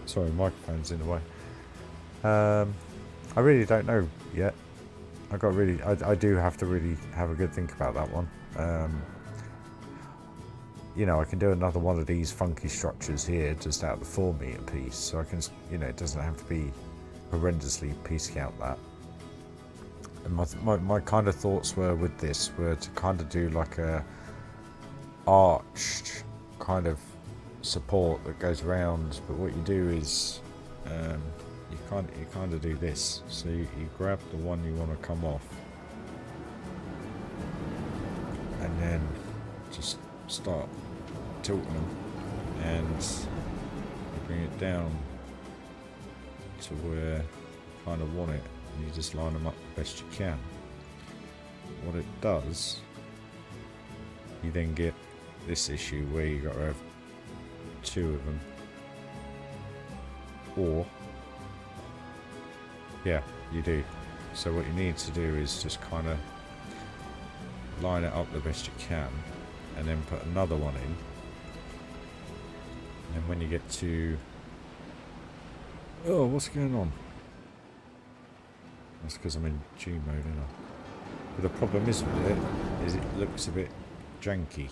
Sorry, microphone's in the way. I really don't know yet. I do have to really have a good think about that one. You know, I can do another one of these funky structures here just out of the 4 meter piece, so I can, you know, it doesn't have to be horrendously piece count that. And my kind of thoughts were with this were to kind of do like a arched kind of support that goes around, but what you do is you kind of do this. So you grab the one you want to come off, and then just start tilting them, and you bring it down to where you kind of want it, and you just line them up the best you can. What it does, you then get this issue where you got to have 2 of them, or yeah, you do. So what you need to do is just kind of line it up the best you can, and then put another one in. And when you get to, oh, what's going on? That's because I'm in G mode, isn't I? But the problem is with it is it looks a bit janky.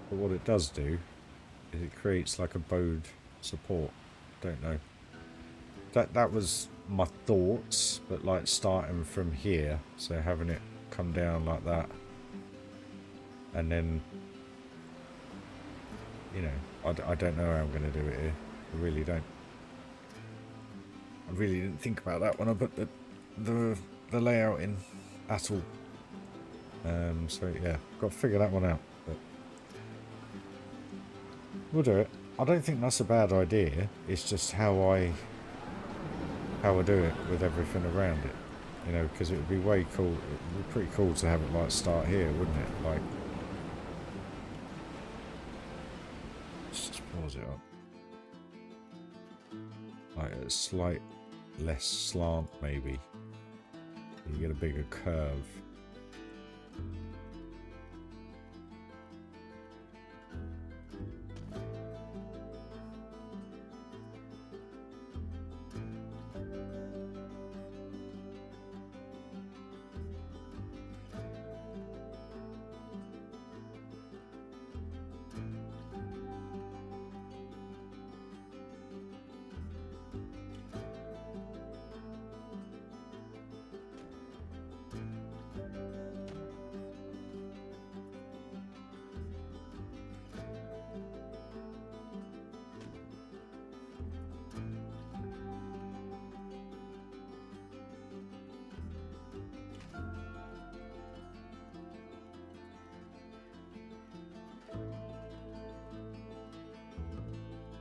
But what it does do is it creates like a bowed support. Don't know. That was my thoughts, but like starting from here, so having it come down like that, and then, you know, I don't know how I'm going to do it here. I really don't. I really didn't think about that when I put the layout in at all. So yeah, got to figure that one out. But we'll do it. I don't think that's a bad idea. It's just how I do it with everything around it. You know, because it would be way cool. It would be pretty cool to have it like start here, wouldn't it? Like, let's just pause it up. Like a slight less slant maybe. You get a bigger curve.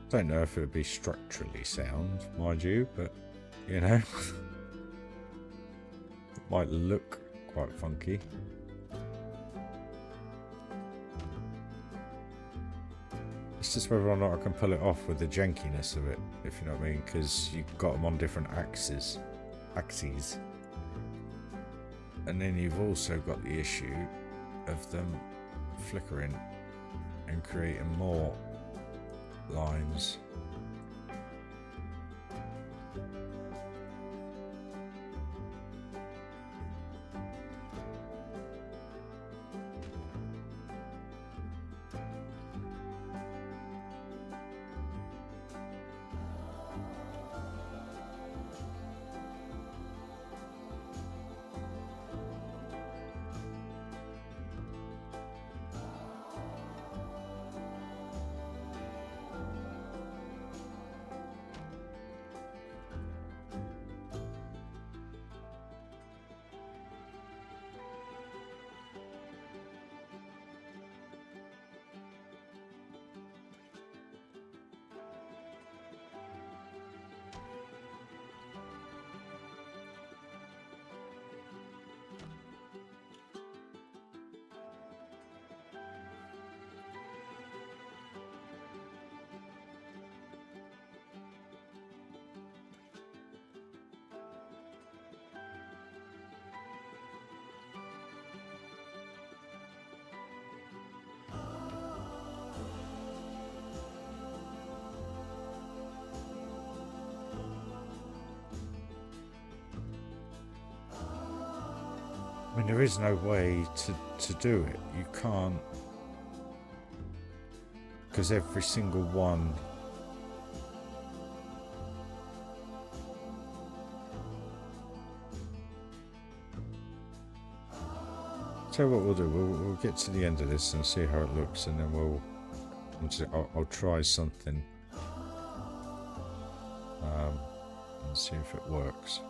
Don't know if it would be structurally sound, mind you, but you know, it might look quite funky. It's just whether or not I can pull it off with the jankiness of it, if you know what I mean, because you've got them on different axes, and then you've also got the issue of them flickering and creating more lines. I mean, there is no way to do it. You can't, because every single one tell you what we'll do, we'll get to the end of this and see how it looks, and then I'll try something and see if it works.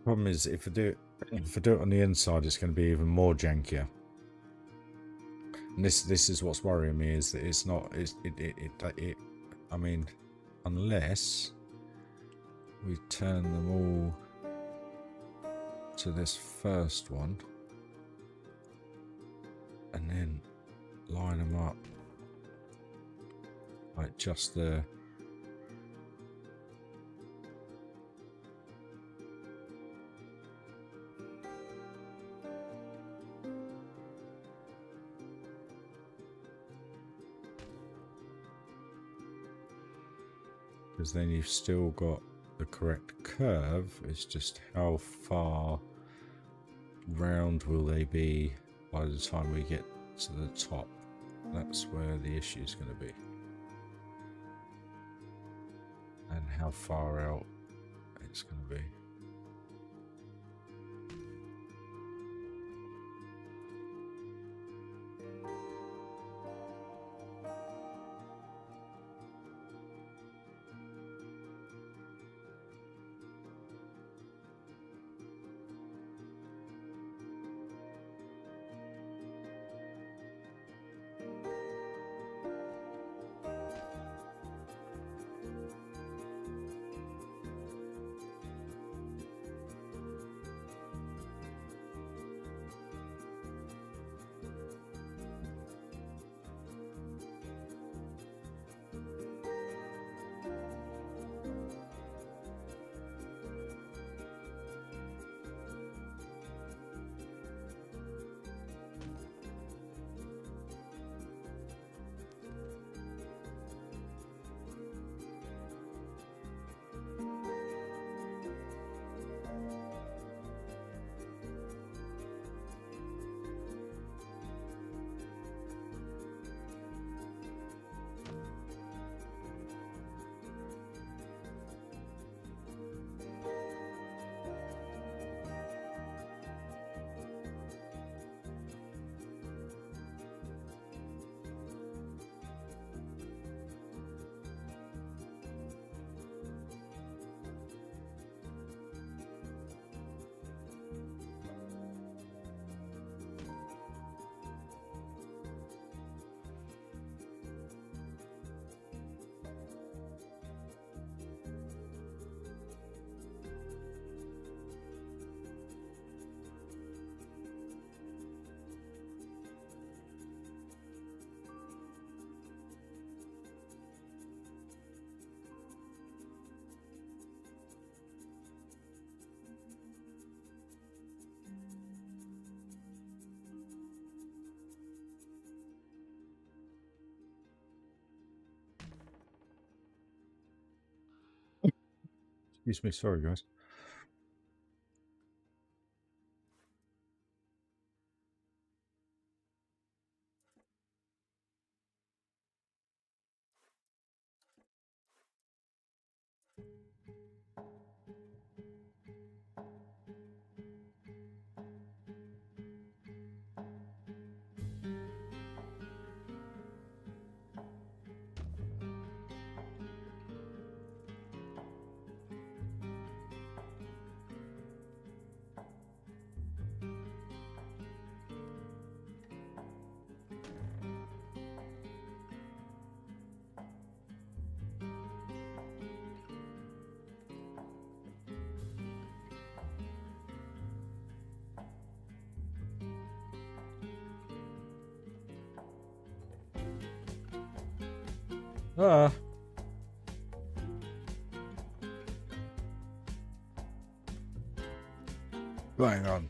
Problem is, if I do it on the inside, it's going to be even more jankier. And this is what's worrying me, is that it's not. I mean, unless we turn them all to this first one, and then line them up like just there. Because then you've still got the correct curve. It's just how far round will they be by the time we get to the top. That's where the issue is going to be. And how far out it's going to be. Excuse me, sorry guys. Ah. Hang on.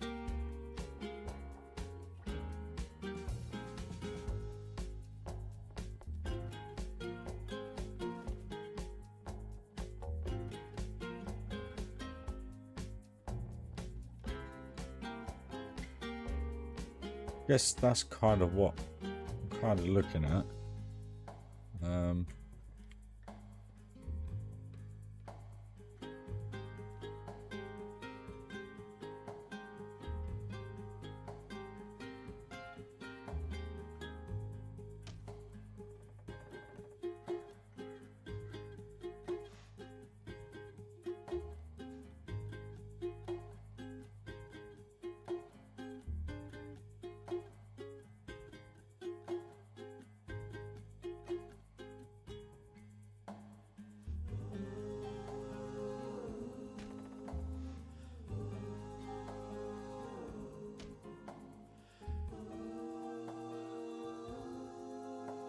Guess that's kind of what I'm kind of looking at.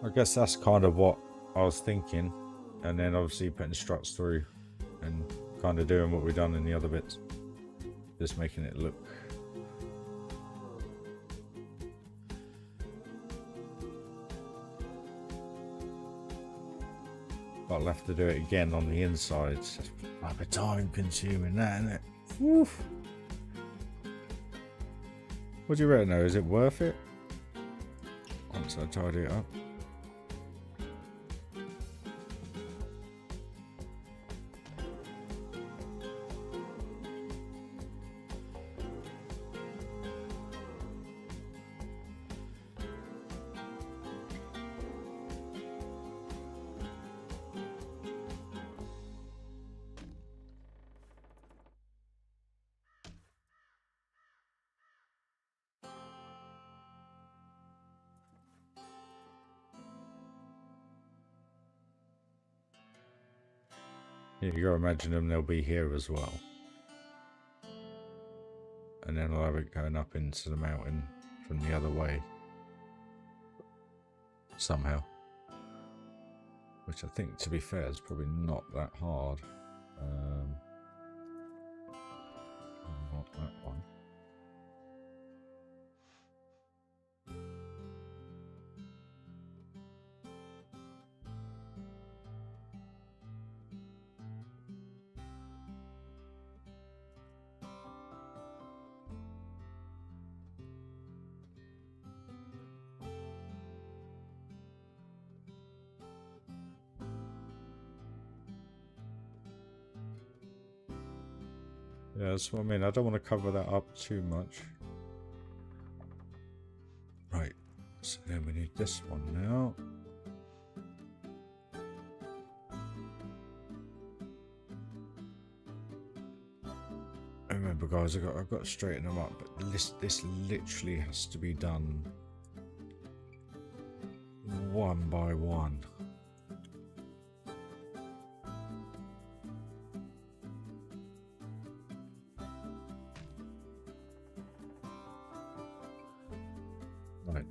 I guess that's kind of what I was thinking, and then obviously putting struts through and kind of doing what we've done in the other bits, just making it look but I'll have to do it again on the inside. It's just like a time consuming that, isn't it? Woof. What do you reckon though? Is it worth it once I tidy it up? You gotta imagine them, they'll be here as well. And then I'll have it going up into the mountain from the other way. Somehow. Which I think, to be fair, is probably not that hard. Not that one. Yeah, that's what I mean. I don't want to cover that up too much. Right. So then we need this one now. Remember, guys, I've got to straighten them up. But this literally has to be done one by one. Right,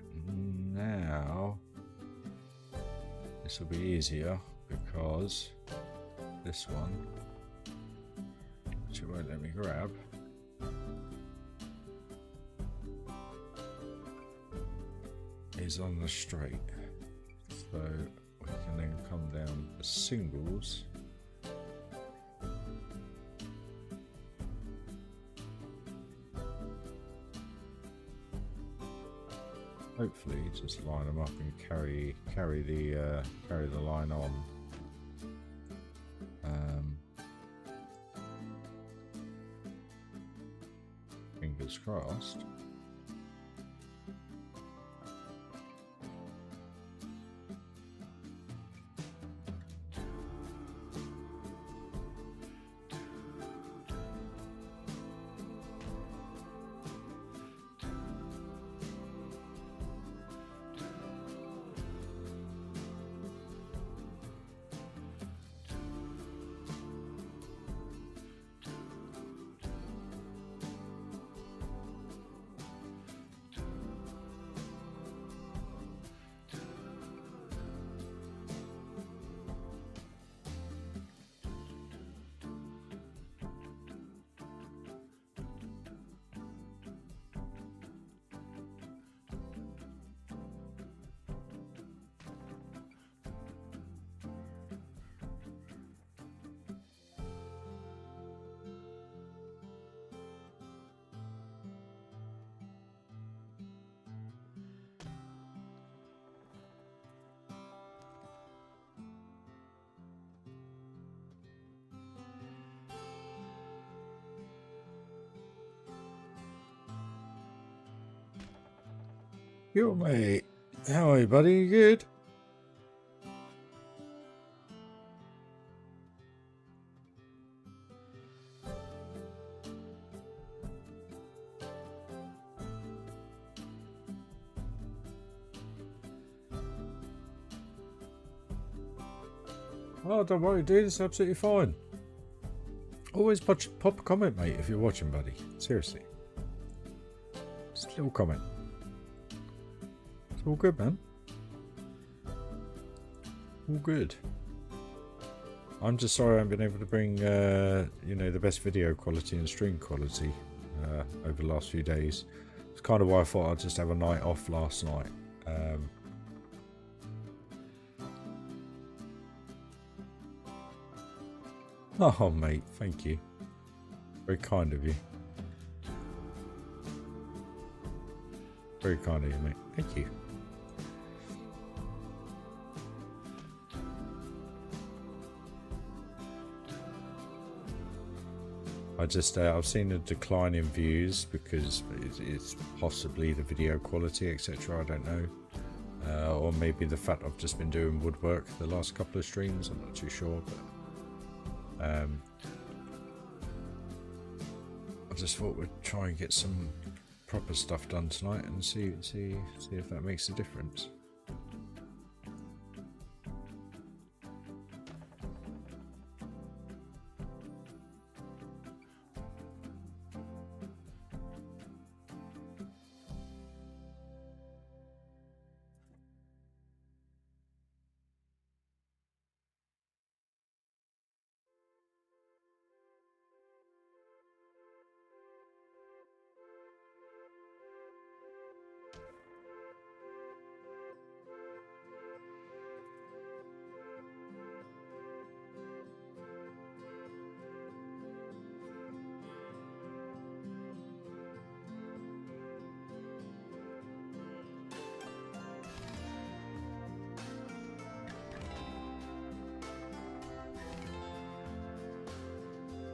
now this will be easier because this one, which it won't let me grab, is on the straight, so we can then come down the singles hopefully just line them up and carry the line on. Fingers crossed. Yo, mate. How are you, buddy? You good? Oh, don't worry, dude. It's absolutely fine. Always pop a comment, mate, if you're watching, buddy. Seriously. Just a little comment. It's all good, man. All good. I'm just sorry I haven't been able to bring, you know, the best video quality and stream quality over the last few days. It's kind of why I thought I'd just have a night off last night. Oh, mate, thank you. Very kind of you. Very kind of you, mate. Thank you. I've seen a decline in views because it's possibly the video quality, etc. I don't know. Or maybe the fact I've just been doing woodwork the last couple of streams. I'm not too sure, but I just thought we'd try and get some proper stuff done tonight and see if that makes a difference.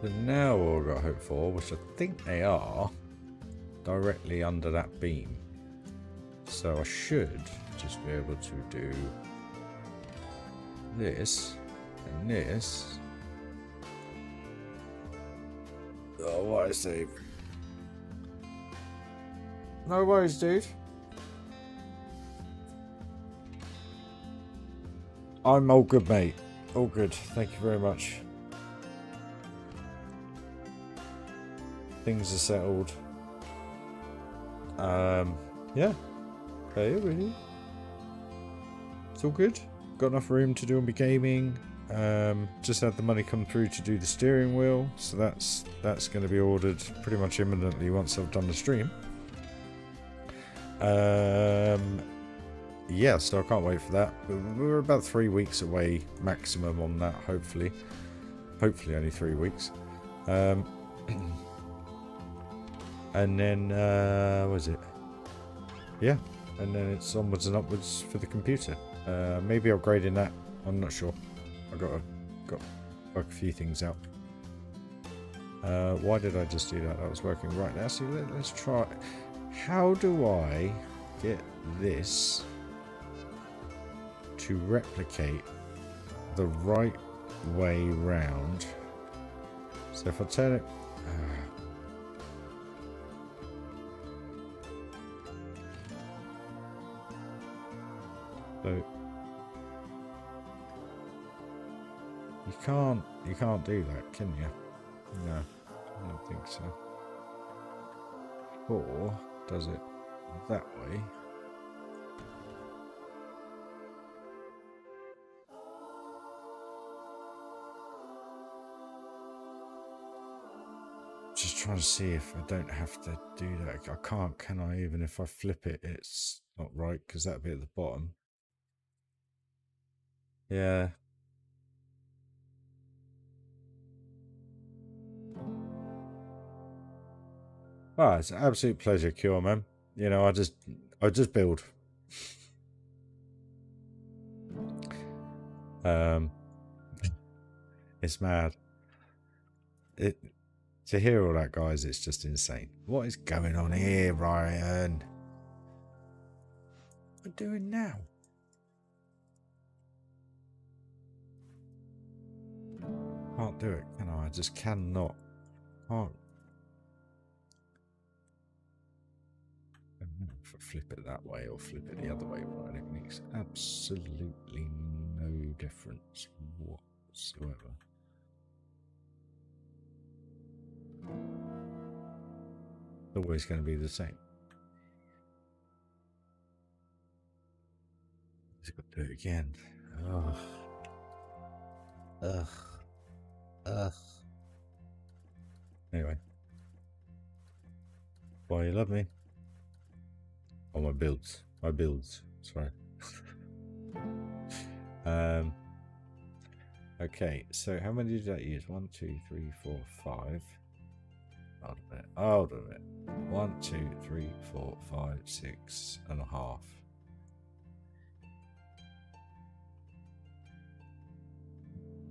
So now all I've got hope for, which I think they are, directly under that beam. So I should just be able to do this and this. Oh, what is Dave? No worries, dude. I'm all good, mate. All good. Thank you very much. Things are settled. Yeah. Hey, really. It's all good. Got enough room to do on my gaming. Just had the money come through to do the steering wheel, so that's going to be ordered pretty much imminently once I've done the stream. Yeah, so I can't wait for that. We're about 3 weeks away maximum on that, hopefully. Hopefully only 3 weeks. And then, what is it? Yeah, and then it's onwards and upwards for the computer. Maybe upgrading that. I'm not sure. I got a few things out. Why did I just do that? That was working right now. See, let's try. How do I get this to replicate the right way round? So if I turn it, so you can't do that, can you? No, I don't think so. Or does it that way? Just trying to see if I don't have to do that. I can't, can I? Even if I flip it, it's not right because that'd be at the bottom. Yeah. Ah, it's an absolute pleasure, Cure, man. You know, I just build. It's mad. To hear all that, guys, it's just insane. What is going on here, Ryan? What am I doing now? Can't do it, can I? I just cannot. Can't. If I flip it that way or flip it the other way, right? It makes absolutely no difference whatsoever. Always going to be the same. Just got to do it again. Ugh. Ugh. Ugh. Anyway. Why you love me? Oh, my builds. My builds. Sorry. Okay, so how many did I use? 1, 2, 3, 4, 5. Hold a minute. Hold a minute. 1, 2, 3, 4, 5, 6 and a half.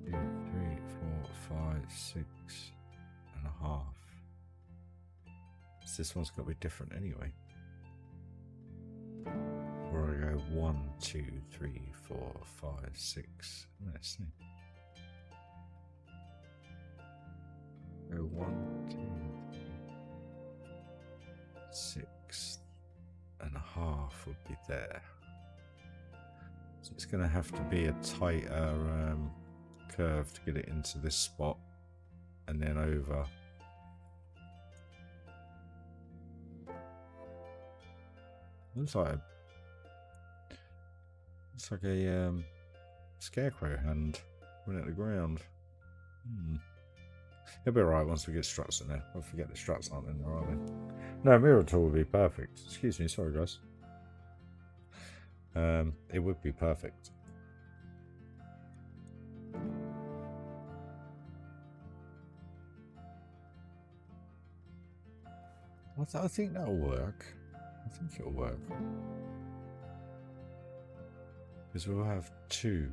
2, 3, 4, 5, 6 and a half. So this one's got to be different anyway. Or I go 1, 2, 3, 4, 5, 6. Let's see. Go 1, 2, 6 and a half would be there. So it's going to have to be a tighter curve to get it into this spot and then over. Looks like a scarecrow hand went at the ground. It'll be alright once we get struts in there. I forget the struts aren't in there, are they? No, mirror tool would be perfect. Excuse me, sorry guys. It would be perfect. I think that'll work. I think it'll work. Because we'll have 2.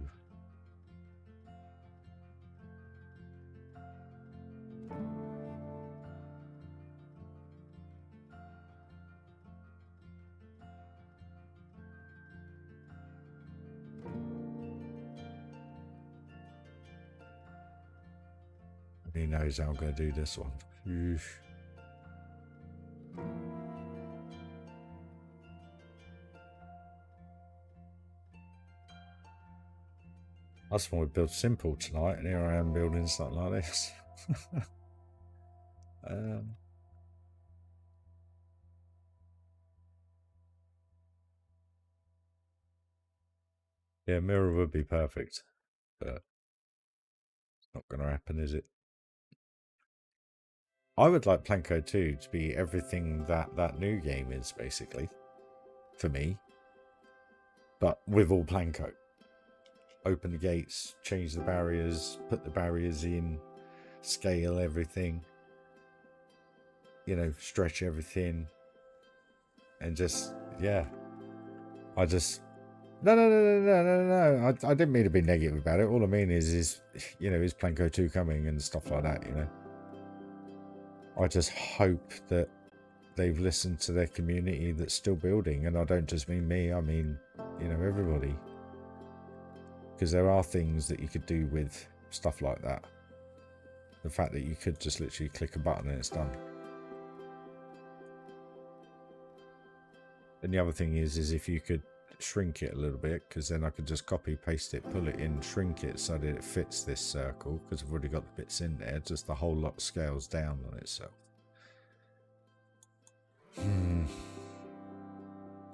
He knows how I'm going to do this one. Oof. I just want to build simple tonight, and here I am building something like this. Yeah, mirror would be perfect, but it's not going to happen, is it? I would like Planko 2 to be everything that new game is, basically, for me, but with all Planko. Open the gates, change the barriers, put the barriers in, scale everything, you know, stretch everything, and just, yeah, I just... No. I didn't mean to be negative about it. All I mean is you know, is Planko 2 coming and stuff like that, you know. I just hope that they've listened to their community that's still building, and I don't just mean me, I mean, you know, everybody. Because there are things that you could do with stuff like that. The fact that you could just literally click a button and it's done. And the other thing is if you could shrink it a little bit, because then I could just copy, paste it, pull it in, shrink it so that it fits this circle, because I've already got the bits in there, just the whole lot scales down on itself.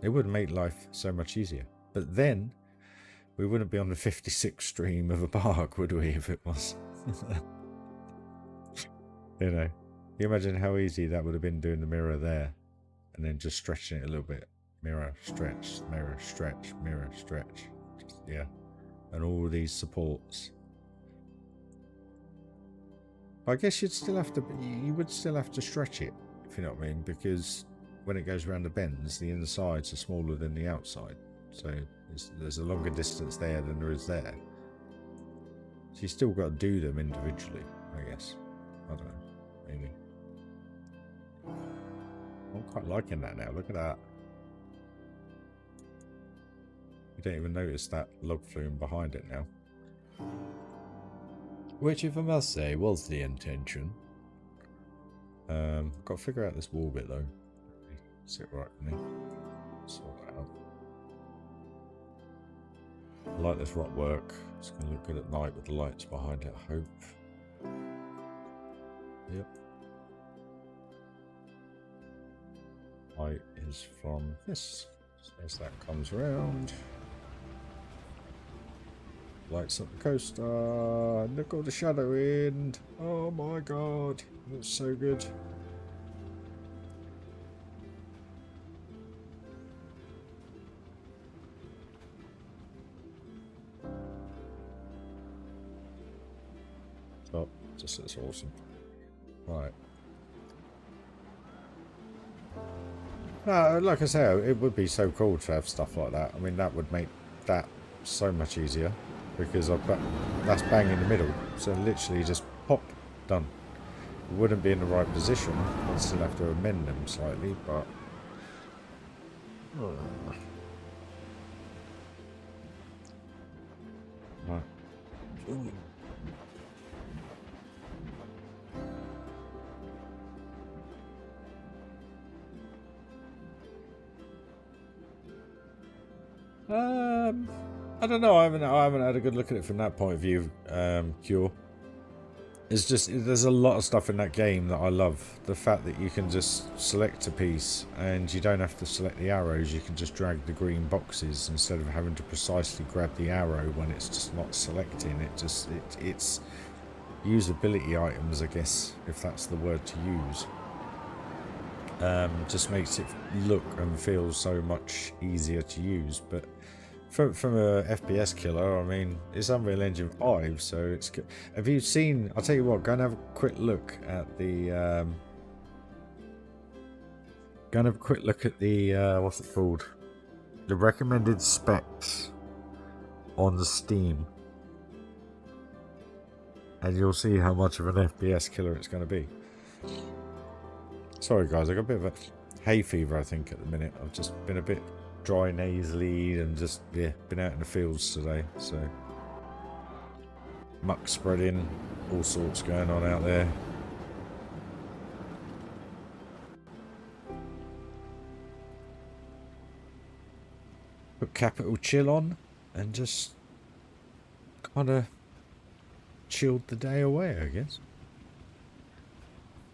It would make life so much easier. But then, we wouldn't be on the 56th stream of a park, would we, if it was? You know, you imagine how easy that would have been doing the mirror there, and then just stretching it a little bit. Mirror, stretch, mirror, stretch, mirror, stretch. Just, yeah. And all these supports. I guess you'd still have to, you would still have to stretch it, if you know what I mean, because when it goes around the bends, the insides are smaller than the outside. So there's a longer distance there than there is there. So you still got to do them individually, I guess. I don't know, maybe. I'm quite liking that now, look at that. You don't even notice that log flume behind it now. Which, if I must say, was the intention. Got to figure out this wall bit though. Sit right with me. Sort that out. I like this rock work. It's going to look good at night with the lights behind it, I hope. Yep. Height is from this. So as that comes around. Lights up the coaster. Look all the shadow in. Oh my god. That's so good. Oh, just looks awesome. Right. Like I say, it would be so cool to have stuff like that. I mean, that would make that so much easier. Because that's bang in the middle, so literally just pop, done. It wouldn't be in the right position. I'd still have to amend them slightly, but right. I don't know. I haven't had a good look at it from that point of view. Cure. It's just there's a lot of stuff in that game that I love. The fact that you can just select a piece and you don't have to select the arrows. You can just drag the green boxes instead of having to precisely grab the arrow when it's just not selecting. It's usability items, I guess, if that's the word to use. Just makes it look and feel so much easier to use, but. From a FPS killer, I mean, it's Unreal Engine 5, so it's good. Have you seen, I'll tell you what, go and have a quick look at the, what's it called? The recommended specs on Steam. And you'll see how much of an FPS killer it's going to be. Sorry guys, I got a bit of a hay fever, I think, at the minute. I've just been a bit dry nasally and just, yeah, been out in the fields today, so muck spreading, all sorts going on out there. Put Capital Chill on and just kind of chilled the day away, I guess.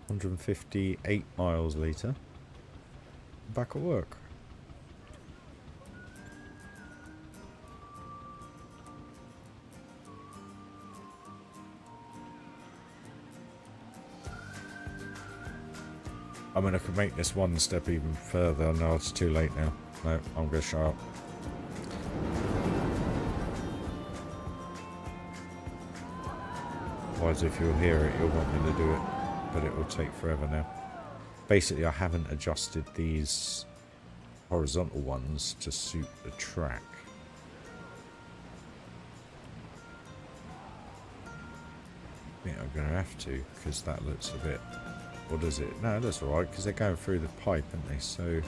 158 miles later, back at work. I mean, I could make this one step even further. No, it's too late now. No, I'm going to shut up. Otherwise, if you'll hear it, you'll want me to do it. But it will take forever now. Basically, I haven't adjusted these horizontal ones to suit the track. I think I'm going to have to, because that looks a bit... What is it? No, that's alright, because they're going through the pipe, aren't they? So,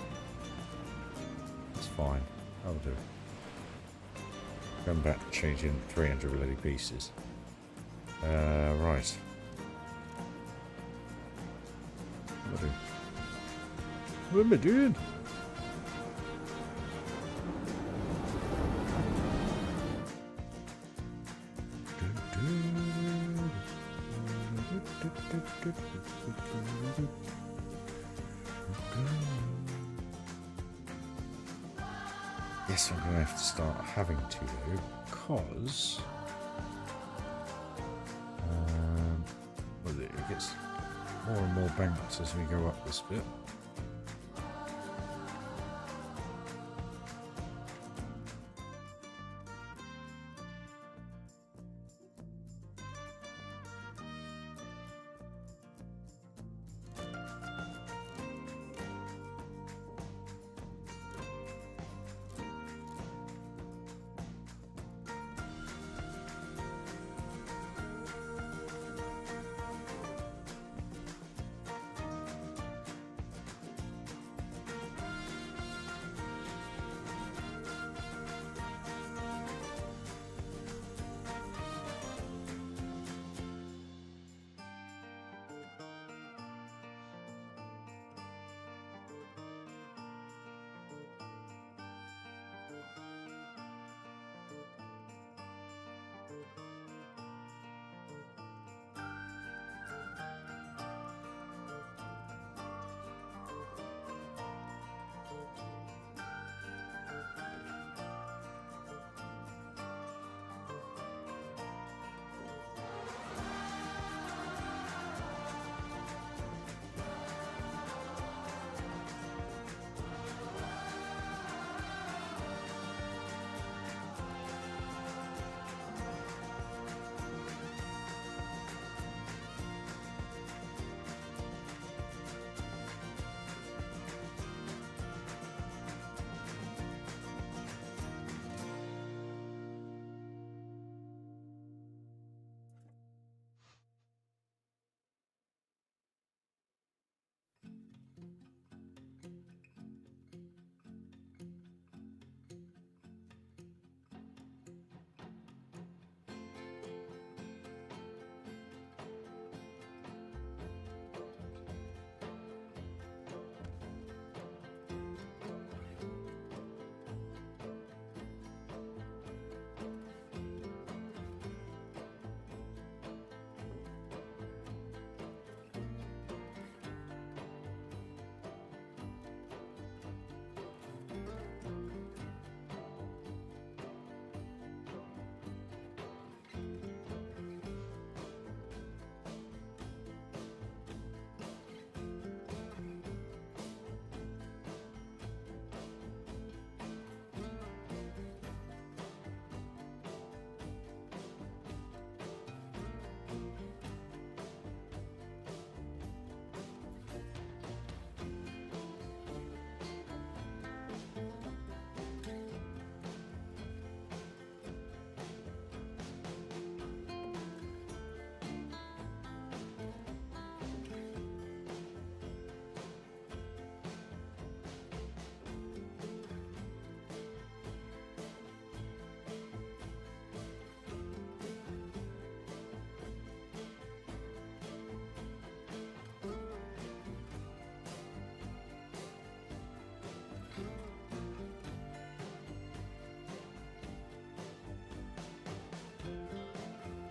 it's fine. I'll do it. Going back to changing 300 bloody pieces. Right. What am I doing? Yes, I'm going to have to start having to though, because well, it gets more and more banked as we go up this bit.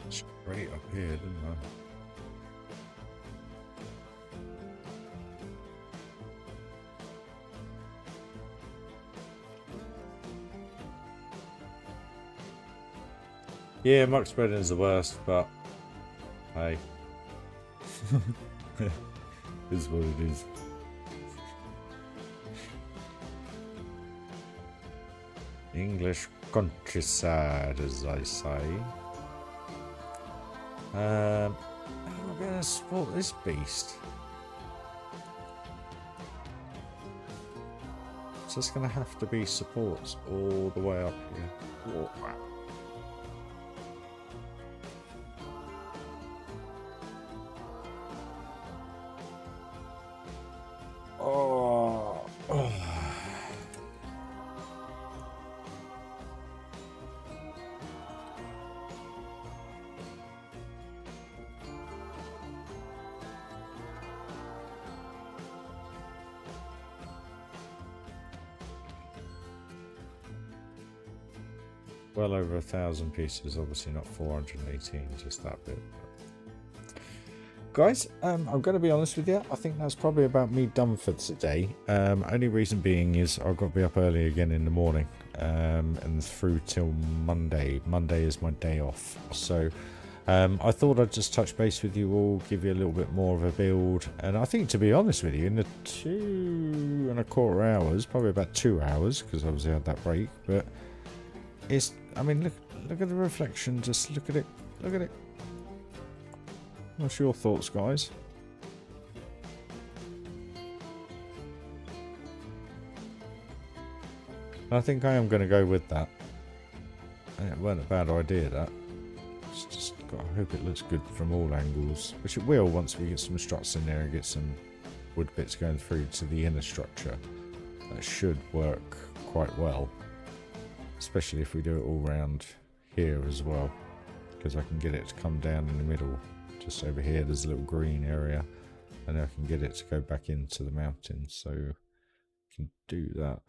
Straight up here, didn't I? Yeah, muck spreading is the worst, but hey, is what it is. English countryside, as I say. How am I going to sport this beast? just going to have to be supports all the way up here. Whoa. Oh. Oh. Well over 1,000 pieces, obviously not 418, just that bit. Guys, I'm going to be honest with you, I think that's probably about me done for today. Only reason being is I've got to be up early again in the morning, and through till Monday. Monday is my day off, so I thought I'd just touch base with you all, give you a little bit more of a build, and I think, to be honest with you, in the 2.25 hours, probably about 2 hours, because obviously I had that break, but it's, I mean, look at the reflection, just look at it, look at it. What's your thoughts, guys? I think I am going to go with that. It weren't a bad idea, that. It's just got to hope it looks good from all angles, which it will once we get some struts in there and get some wood bits going through to the inner structure. That should work quite well, especially if we do it all round here as well, because I can get it to come down in the middle. Just over here there's a little green area, and I can get it to go back into the mountain, so I can do that.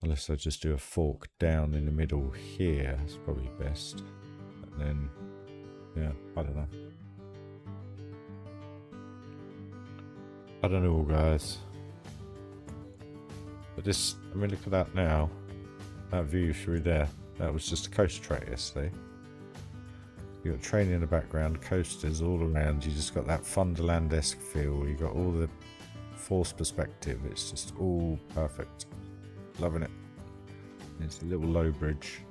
Unless I just do a fork down in the middle here, it's probably best. And then, yeah, I don't know. I don't know, guys. But this, I mean, look at that now. That view through there. That was just a coaster track yesterday. You got train in the background, coasters all around. You just got that funderland-esque feel. You got all the forced perspective. It's just all perfect. Loving it. It's a little low bridge.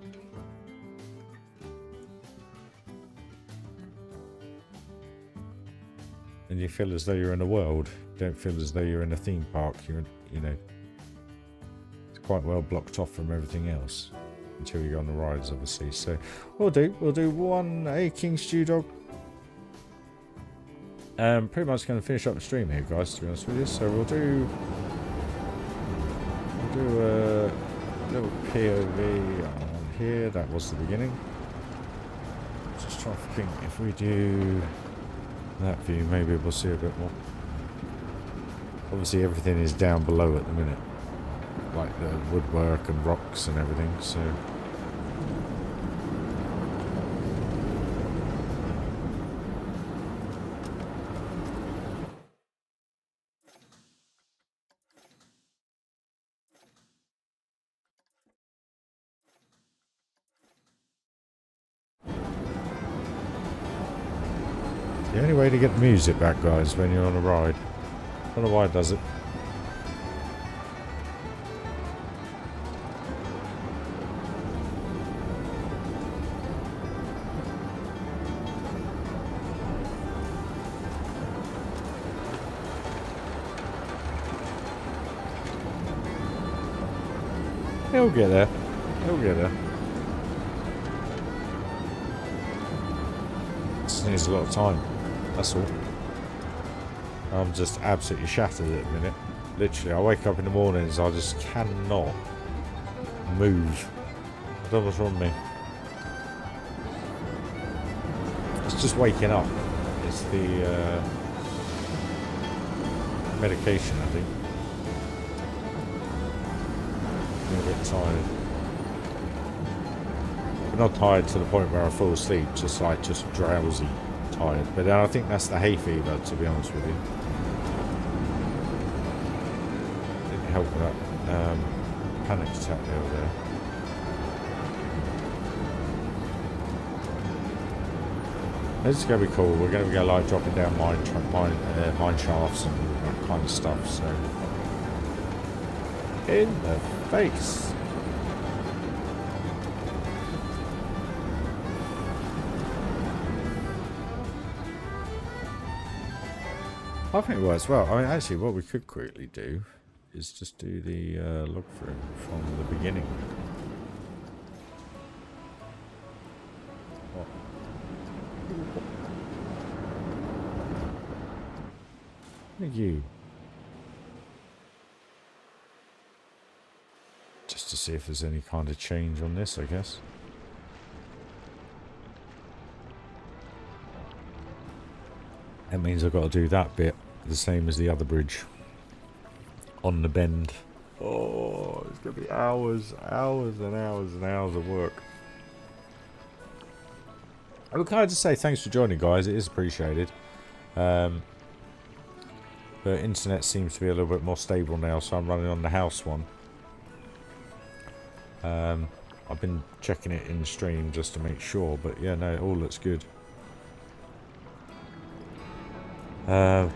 And you feel as though you're in a world. You don't feel as though you're in a theme park. You're, you know, it's quite well blocked off from everything else until you go on the rides, obviously. So we'll do one King Stew Dog. Pretty much going to finish up the stream here, guys, to be honest with you. So we'll do a little POV on here. That was the beginning. Just trying to think, if we do that view, maybe we'll see a bit more. Obviously everything is down below at the minute, like the woodwork and rocks and everything, so the only way to get the music back, guys, when you're on a ride. I don't know why it does it. He'll get there. He'll get there. Just needs a lot of time. That's all. I'm just absolutely shattered at the minute. Literally, I wake up in the mornings, I just cannot move. I don't know what's wrong with me. It's just waking up. It's the medication, I think. I'm a bit tired. But not tired to the point where I fall asleep, just drowsy tired. But I think that's the hay fever, to be honest with you. Didn't help with that panic attack over there. This is going to be cool. We're going to go like dropping down mine shafts and that kind of stuff. So, in the face. I think it works well. I mean, actually, what we could quickly do is just do the log through from the beginning. What? Thank you. Just to see if there's any kind of change on this, I guess. That means I've got to do that bit the same as the other bridge on the bend. Oh, it's going to be hours and hours and hours of work. I can just say thanks for joining, guys. It is appreciated. But internet seems to be a little bit more stable now, so I'm running on the house one. I've been checking it in stream just to make sure, but yeah, no, it all looks good.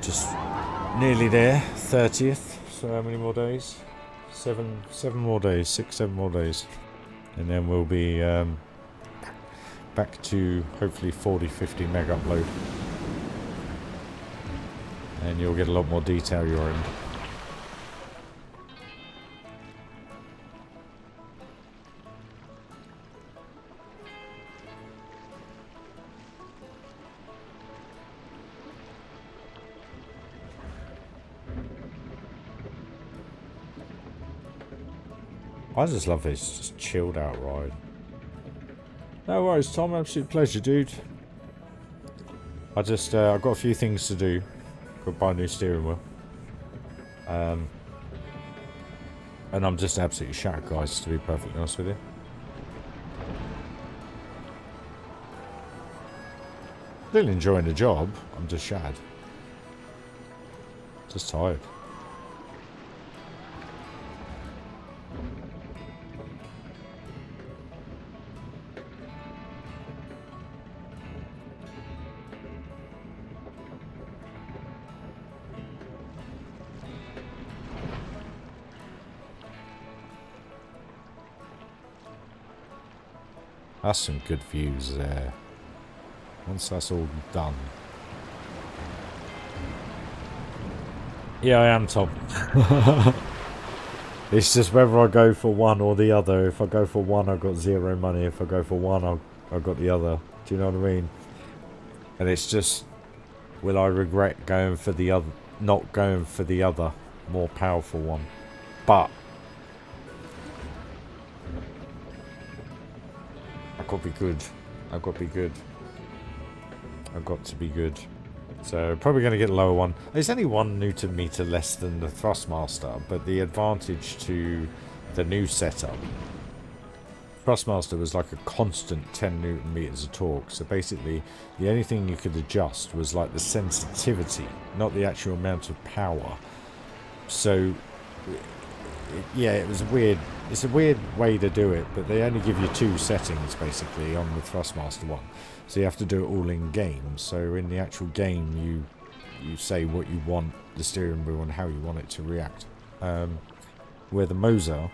Just nearly there, 30th. So how many more days? Seven more days, 6-7 more days, and then we'll be back to hopefully 40-50 meg upload, and you'll get a lot more detail your end. I just love this just chilled out ride. No worries, Tom. Absolute pleasure, dude. I've got a few things to do. Got to buy a new steering wheel. And I'm just absolutely shattered, guys, to be perfectly honest with you. Still enjoying the job. I'm just shattered. Just tired. That's some good views there. Once that's all done. Yeah, I am, Tom. It's just whether I go for one or the other. If I go for one, I've got zero money. If I go for one, I've got the other. Do you know what I mean? And it's just, will I regret going for the other, not going for the other, more powerful one? But I've got to be good. I've got to be good. I've got to be good. So probably going to get a lower one. There's only 1 Newton meter less than the Thrustmaster, but the advantage to the new setup, Thrustmaster was like a constant 10 Newton meters of torque. So basically, the only thing you could adjust was like the sensitivity, not the actual amount of power. So yeah, it was weird. It's a weird way to do it, but they only give you 2 settings basically on the Thrustmaster one. So you have to do it all in game. So in the actual game, you say what you want the steering wheel and how you want it to react. Where the Moser,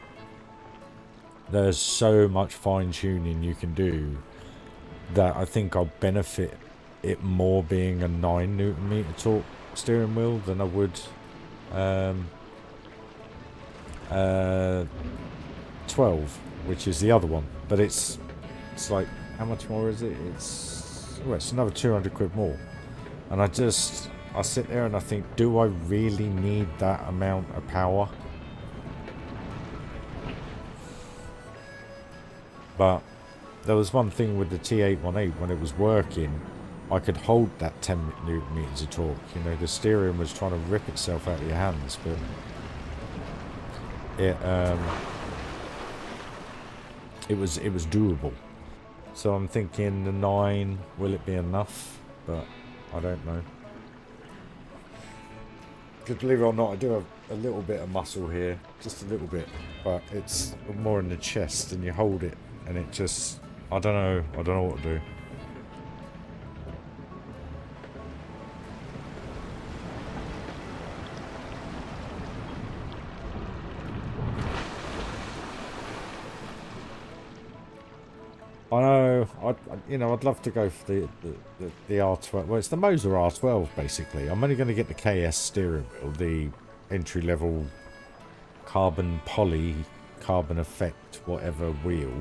there's so much fine tuning you can do that I think I'll benefit it more being a 9 Newton meter torque steering wheel than I would 12, which is the other one. But it's like, how much more is it? It's another 200 quid more. And I sit there and I think, do I really need that amount of power? But there was one thing with the T818, when it was working, I could hold that 10 Newton meters of torque. You know, the steering was trying to rip itself out of your hands, but it was doable. So I'm thinking the 9, will it be enough? But I don't know. Because believe it or not, I do have a little bit of muscle here, just a little bit, but it's more in the chest, and you hold it and it just, I don't know what to do. I know, I'd love to go for the R12. Well, it's the Moser R12 basically. I'm only going to get the KS steering wheel, the entry level carbon poly, carbon effect, whatever wheel.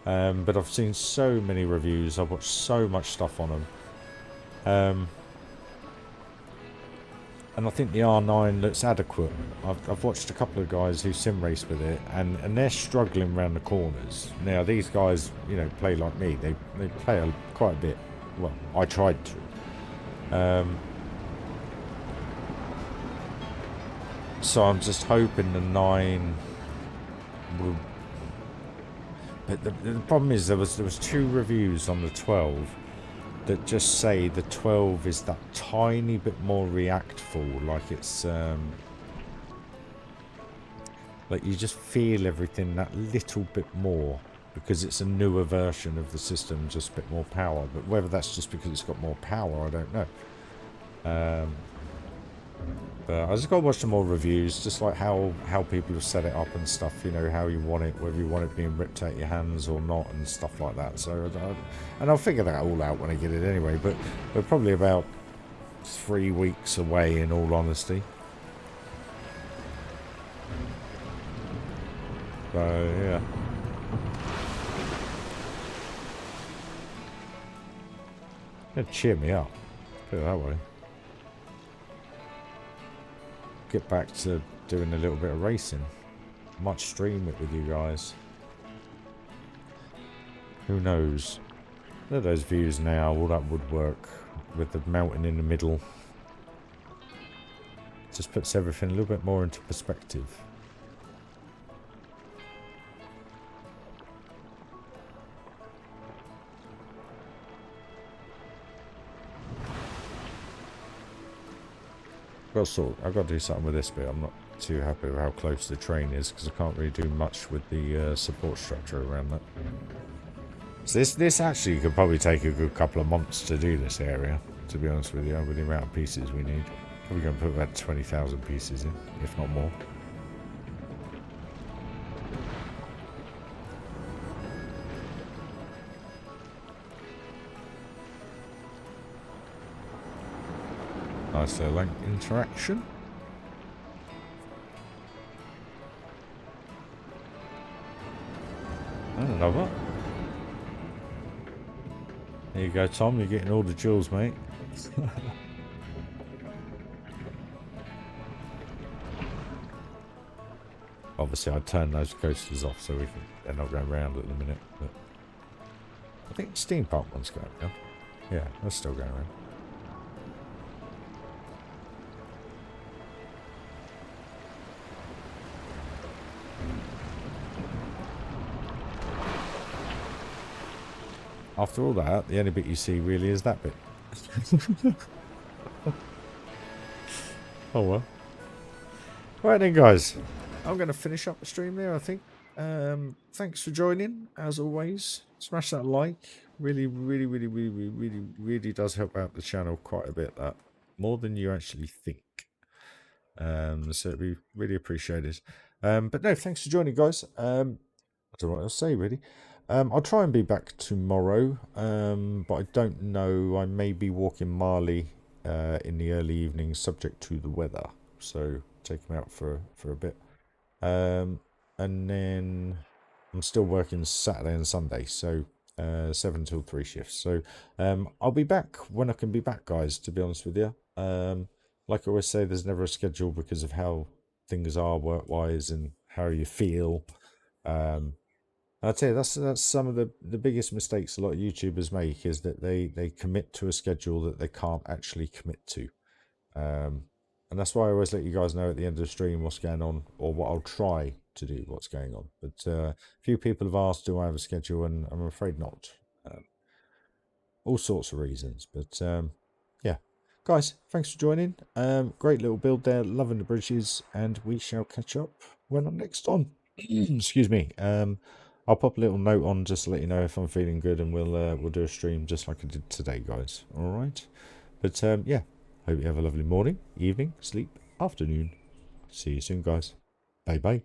But I've seen so many reviews. I've watched so much stuff on them. And I think the R9 looks adequate. I've watched a couple of guys who sim race with it, and they're struggling around the corners. Now these guys, you know, play like me. They play quite a bit. Well, I tried to. So I'm just hoping the 9 will. But the problem is there was 2 reviews on the 12 that just say the 12 is that tiny bit more reactful, like it's like you just feel everything that little bit more because it's a newer version of the system, just a bit more power. But whether that's just because it's got more power, I don't know. But I just got to watch some more reviews, just like how people have set it up and stuff, you know, how you want it, whether you want it being ripped out your hands or not and stuff like that. So, and I'll figure that all out when I get it anyway, but we're probably about 3 weeks away in all honesty. So, yeah. It'd cheer me up, put it that way. Get back to doing a little bit of racing. Might stream it with you guys. Who knows? Look at those views now, all that woodwork with the mountain in the middle. Just puts everything a little bit more into perspective. I've got to do something with this bit. I'm not too happy with how close the train is because I can't really do much with the support structure around that. So this actually could probably take a good couple of months to do this area, to be honest with you, with the amount of pieces we need. Probably going to put about 20,000 pieces in, if not more. Nice little interaction. And another. There you go, Tom. You're getting all the jewels, mate. Obviously, I'd turn those coasters off so they're not going round at the minute. But I think the steam pump one's going round. Yeah, that's still going round. After all that, the only bit you see really is that bit. Oh well. Right then, guys. I'm going to finish up the stream there, I think. Thanks for joining, as always. Smash that like. Really does help out the channel quite a bit, that. More than you actually think. So it'd be really appreciated. But no, thanks for joining, guys. I don't know what else to say, really. I'll try and be back tomorrow, but I don't know. I may be walking Marley in the early evening, subject to the weather. So take him out for a bit. And then I'm still working Saturday and Sunday, so 7 till 3 shifts. So I'll be back when I can be back, guys, to be honest with you. Like I always say, there's never a schedule because of how things are work-wise and how you feel. I'll tell you, that's some of the biggest mistakes a lot of YouTubers make, is that they commit to a schedule that they can't actually commit to. And that's why I always let you guys know at the end of the stream what's going on, or what I'll try to do, what's going on. But a few people have asked, do I have a schedule? And I'm afraid not. All sorts of reasons. But yeah. Guys, thanks for joining. Great little build there. Loving the bridges. And we shall catch up when I'm next on. Excuse me. I'll pop a little note on just to let you know if I'm feeling good, and we'll do a stream just like I did today, guys. All right. But yeah, hope you have a lovely morning, evening, sleep, afternoon. See you soon, guys. Bye bye.